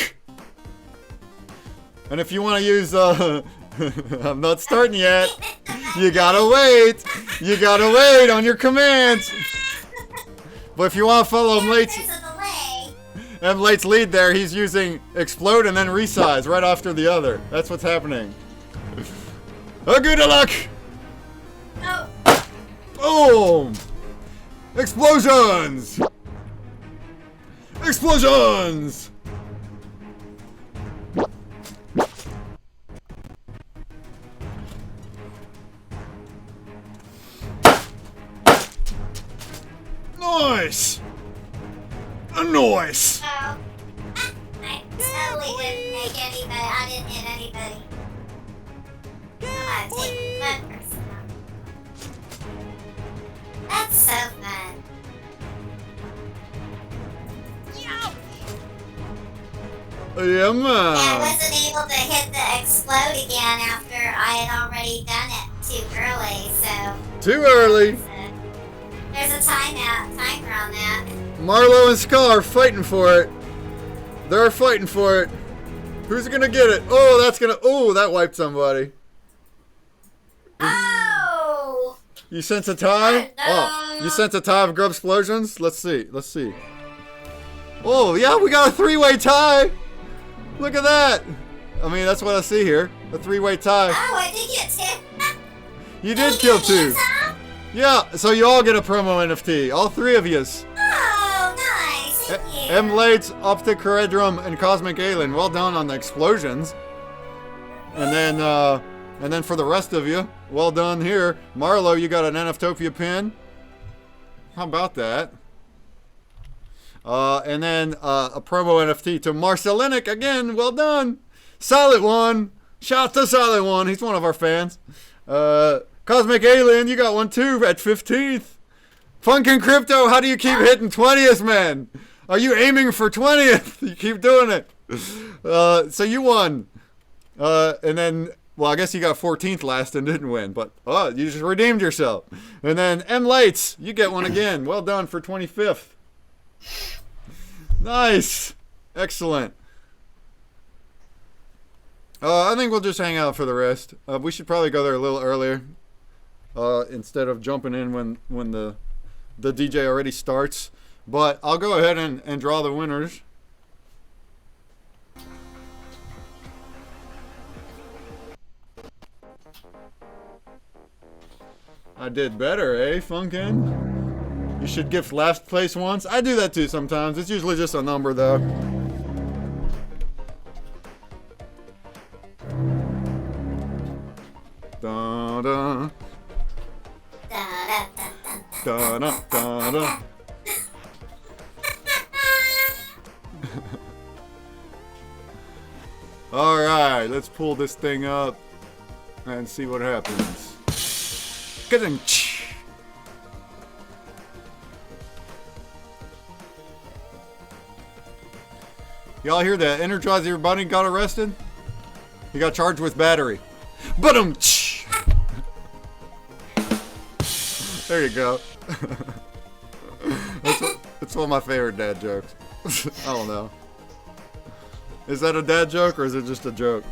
And if you want to use, I'm not starting yet. You gotta wait. You gotta wait on your commands. But if you want to follow Late's lead there, he's using explode and then resize right after the other. That's what's happening. Good luck. Boom. Explosions. Explosions. Nice! Nice! Oh. I totally didn't make anybody. I didn't hit anybody. I'm taking one person out. That's so fun. Yeah, man. I wasn't able to hit the explode again after I had already done it too early, so... Too early. There's a timer on that. Marlo and Ska are fighting for it. They're fighting for it. Who's gonna get it? Oh, that's gonna... Oh, that wiped somebody. Oh! You sense a tie? No. Oh, you sense a tie of grub explosions? Let's see. Let's see. Oh, yeah, we got a 3-way tie. Look at that. I mean, that's what I see here. A 3-way tie. Oh, I did get 2. You did kill 2. Yeah, so you all get a promo NFT. All 3 of yous. Oh, nice. Thank you. M. Lates, Optic Corridrum, and Cosmic Alien. Well done on the explosions. And then for the rest of you, well done here. Marlo, you got an NFTopia pin. How about that? And then a promo NFT to Marcelinic again. Well done. Solid one. Shout out to Solid one. He's one of our fans. Cosmic Alien, you got one too at 15th. Funkin' Crypto, how do you keep hitting 20th, man? Are you aiming for 20th? You keep doing it. So you won. And then, well, I guess you got 14th last and didn't win. But, you just redeemed yourself. And then M. Lights, you get one again. Well done for 25th. Nice. Excellent. I think we'll just hang out for the rest. We should probably go there a little earlier. Instead of jumping in when the DJ already starts. But I'll go ahead and draw the winners. I did better, eh, Funkin'? You should gift last place once. I do that too sometimes. It's usually just a number though. Dun dun. Da da da da. All right, let's pull this thing up and see what happens. Y'all hear that? Energizer Bunny got arrested. He got charged with battery. But there you go. That's one of my favorite dad jokes. I don't know. Is that a dad joke or is it just a joke?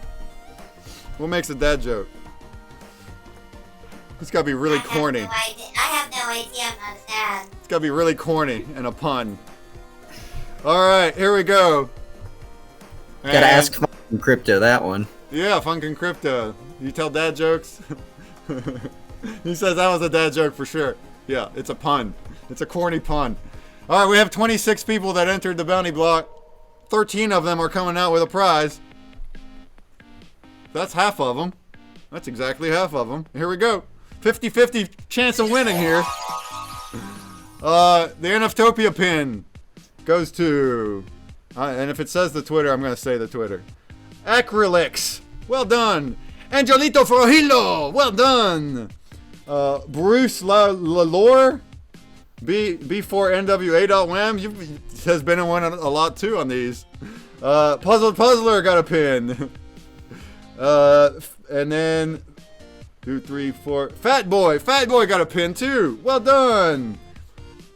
What makes a dad joke? It's gotta be really corny. I have no idea. I'm not a dad. It's gotta be really corny and a pun. Alright, here we go. Gotta ask Funkin' Crypto that one. Yeah, Funkin' Crypto. You tell dad jokes? He says that was a dad joke for sure. Yeah, it's a pun. It's a corny pun. Alright, we have 26 people that entered the bounty block. 13 of them are coming out with a prize. That's half of them. That's exactly half of them. Here we go. 50-50 chance of winning here. The NFTopia pin goes to... and if it says the Twitter, I'm going to say the Twitter. Acrylix. Well done. Angelito Frojillo. Well done. Bruce Lalore, B4NWA.wham, has been in one a lot too on these. Puzzled Puzzler got a pin. And then 2, 3, 4. Fat Boy got a pin too. Well done.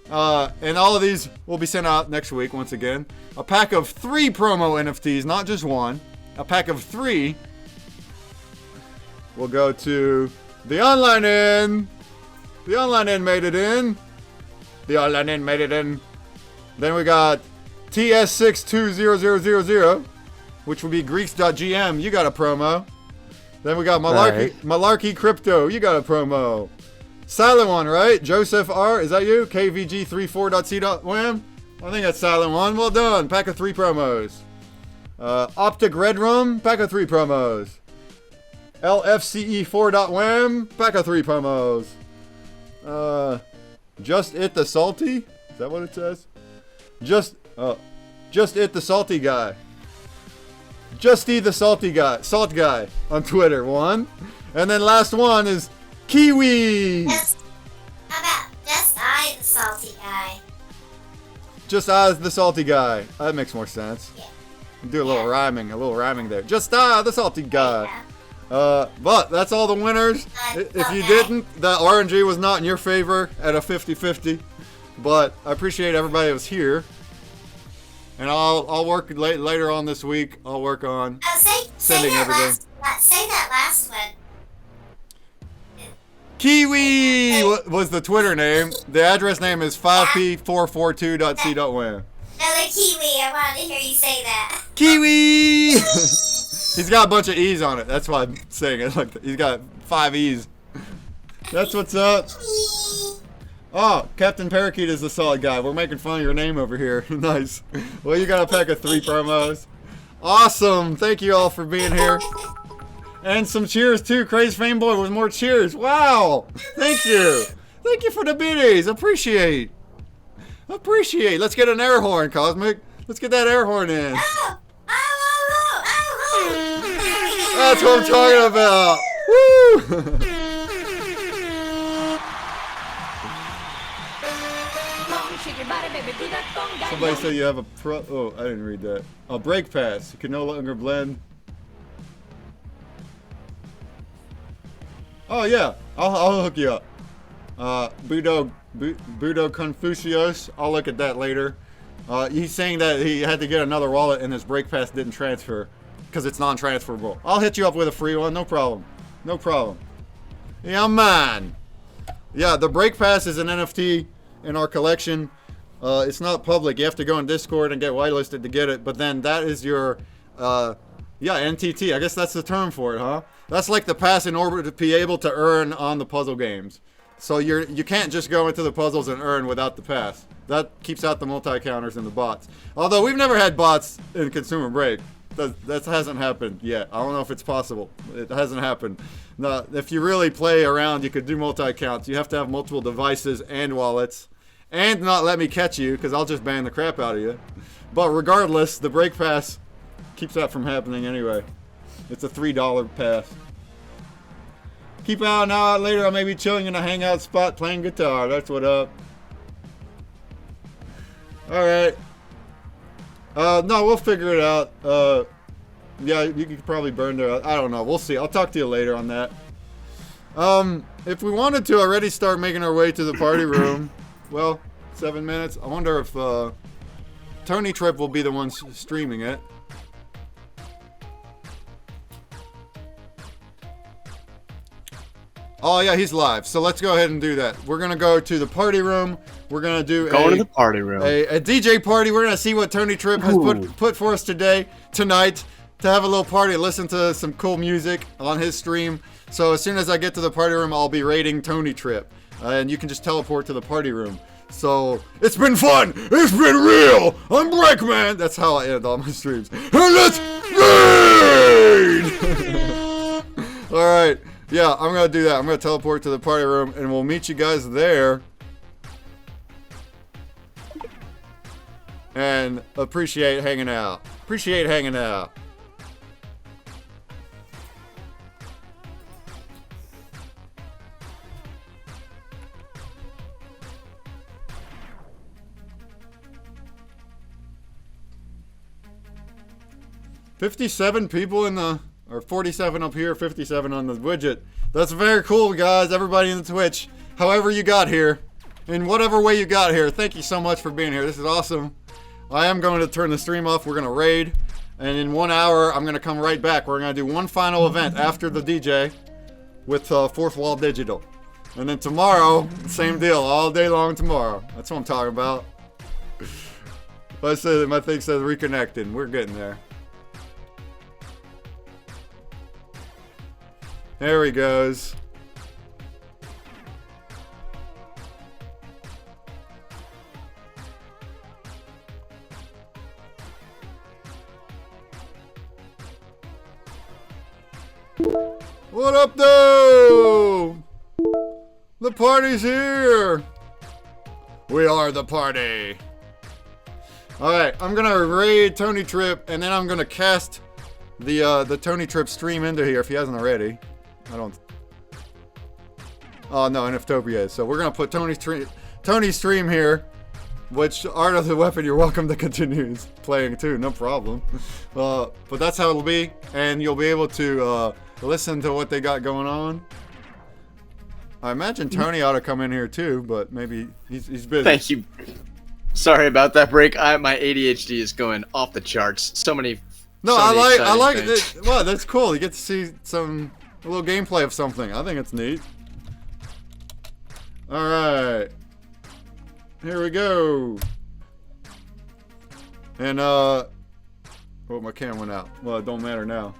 And all of these will be sent out next week once again. A pack of 3 promo NFTs, not just one. A pack of 3 will go to the online end. The online end made it in. The online end made it in. Then we got TS620000, which will be Greeks.gm. You got a promo. Then we got Malarkey Crypto. You got a promo. Silent One, right? Joseph R. Is that you? KVG34.c.wham. I think that's Silent One. Well done. Pack of 3 promos. Optic Red Room. Pack of 3 promos. LFCE4.wham. Pack of 3 promos. Just It the Salty. Is that what it says? Just It the Salty Guy. Justy the Salty Guy. Salt Guy on Twitter. 1. And then last one is Kiwi. How about Just I the Salty Guy? Just I the Salty Guy. That makes more sense. Yeah. Do a little rhyming there. Just I the Salty Guy. But that's all the winners. If you didn't, the RNG was not in your favor at a 50-50. But I appreciate everybody that was here. And I'll work later on this week. I'll work on sending everything. Say that last one. Kiwi was the Twitter name. The address name is 5p442.c.wham. Another Kiwi. I wanted to hear you say that. Kiwi! He's got a bunch of E's on it. That's why I'm saying it like that. He's got 5 E's. That's what's up. Oh, Captain Parakeet is the solid guy. We're making fun of your name over here. Nice. Well, you got a pack of 3 promos. Awesome. Thank you all for being here. And some cheers too. Crazy Fanboy with more cheers. Wow. Thank you. Thank you for the biddies. Appreciate. Let's get an air horn, Cosmic. Let's get that air horn in. That's what I'm talking about. Woo! Somebody said you have a oh, I didn't read that. A break pass. You can no longer blend. Oh yeah, I'll hook you up. Budo Confucius. I'll look at that later. He's saying that he had to get another wallet and his break pass didn't transfer because it's non-transferable. I'll hit you up with a free one, no problem. No problem. Yeah, man. Yeah, the break pass is an NFT in our collection. It's not public. You have to go on Discord and get whitelisted to get it. But then that is your, NTT. I guess that's the term for it, huh? That's like the pass in order to be able to earn on the puzzle games. So you can't just go into the puzzles and earn without the pass. That keeps out the multi-counters and the bots. Although we've never had bots in Consumer Break. That hasn't happened yet. I don't know if it's possible. It hasn't happened. No, if you really play around, you could do multi-counts. You have to have multiple devices and wallets. And not let me catch you, because I'll just ban the crap out of you. But regardless, the break pass keeps that from happening anyway. It's a $3 pass. Keep out an hour later, I may be chilling in a hangout spot playing guitar. That's what up. Alright. No, we'll figure it out. Yeah, you could probably burn there. I don't know. We'll see. I'll talk to you later on that. If we wanted to already start making our way to the party room, well, 7 minutes. I wonder if Tony Tripp will be the one streaming it. Oh yeah, he's live. So let's go ahead and do that. We're gonna go to the party room. We're gonna do to the party room. A DJ party. We're gonna see what Tony Tripp has put for us tonight, to have a little party, listen to some cool music on his stream. So as soon as I get to the party room, I'll be raiding Tony Tripp, and you can just teleport to the party room. So it's been fun. It's been real. I'm Breakman. That's how I end all my streams. And let's raid. All right. Yeah, I'm going to do that. I'm going to teleport to the party room, and we'll meet you guys there. And appreciate hanging out. Appreciate hanging out. 57 people in the, or 47 up here, 57 on the widget. That's very cool, guys. Everybody in the Twitch, however you got here, in whatever way you got here, thank you so much for being here. This is awesome. I am going to turn the stream off. We're going to raid. And in 1 hour, I'm going to come right back. We're going to do one final event after the DJ with Fourth Wall Digital. And then tomorrow, same deal, all day long tomorrow. That's what I'm talking about. I said, my thing says reconnecting. We're getting there. There he goes. What up, though? The party's here. We are the party. All right, I'm gonna raid Tony Trip, and then I'm gonna cast the Tony Trip stream into here if he hasn't already. I don't. Oh no, NFTopia is. So we're gonna put Tony's stream here, which Art of the Weapon, you're welcome to continue playing too, no problem. But that's how it'll be, and you'll be able to listen to what they got going on. I imagine Tony ought to come in here too, but maybe he's busy. Thank you. Sorry about that break. My ADHD is going off the charts. So many. No, so I like things. it. Well, that's cool. You get to see a little gameplay of something. I think it's neat. All right, here we go. And oh, my cam went out. Well, it don't matter now.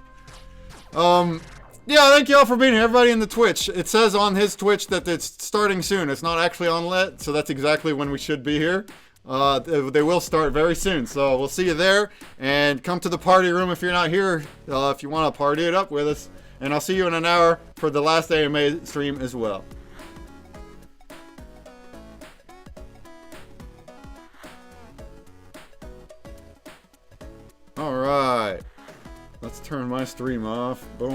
Yeah, thank y'all for being here. Everybody in the Twitch. It says on his Twitch that it's starting soon. It's not actually on yet, so that's exactly when we should be here. They will start very soon, so we'll see you there. And come to the party room if you're not here, if you want to party it up with us. And I'll see you in an hour for the last AMA stream as well. All right. Let's turn my stream off. Boom.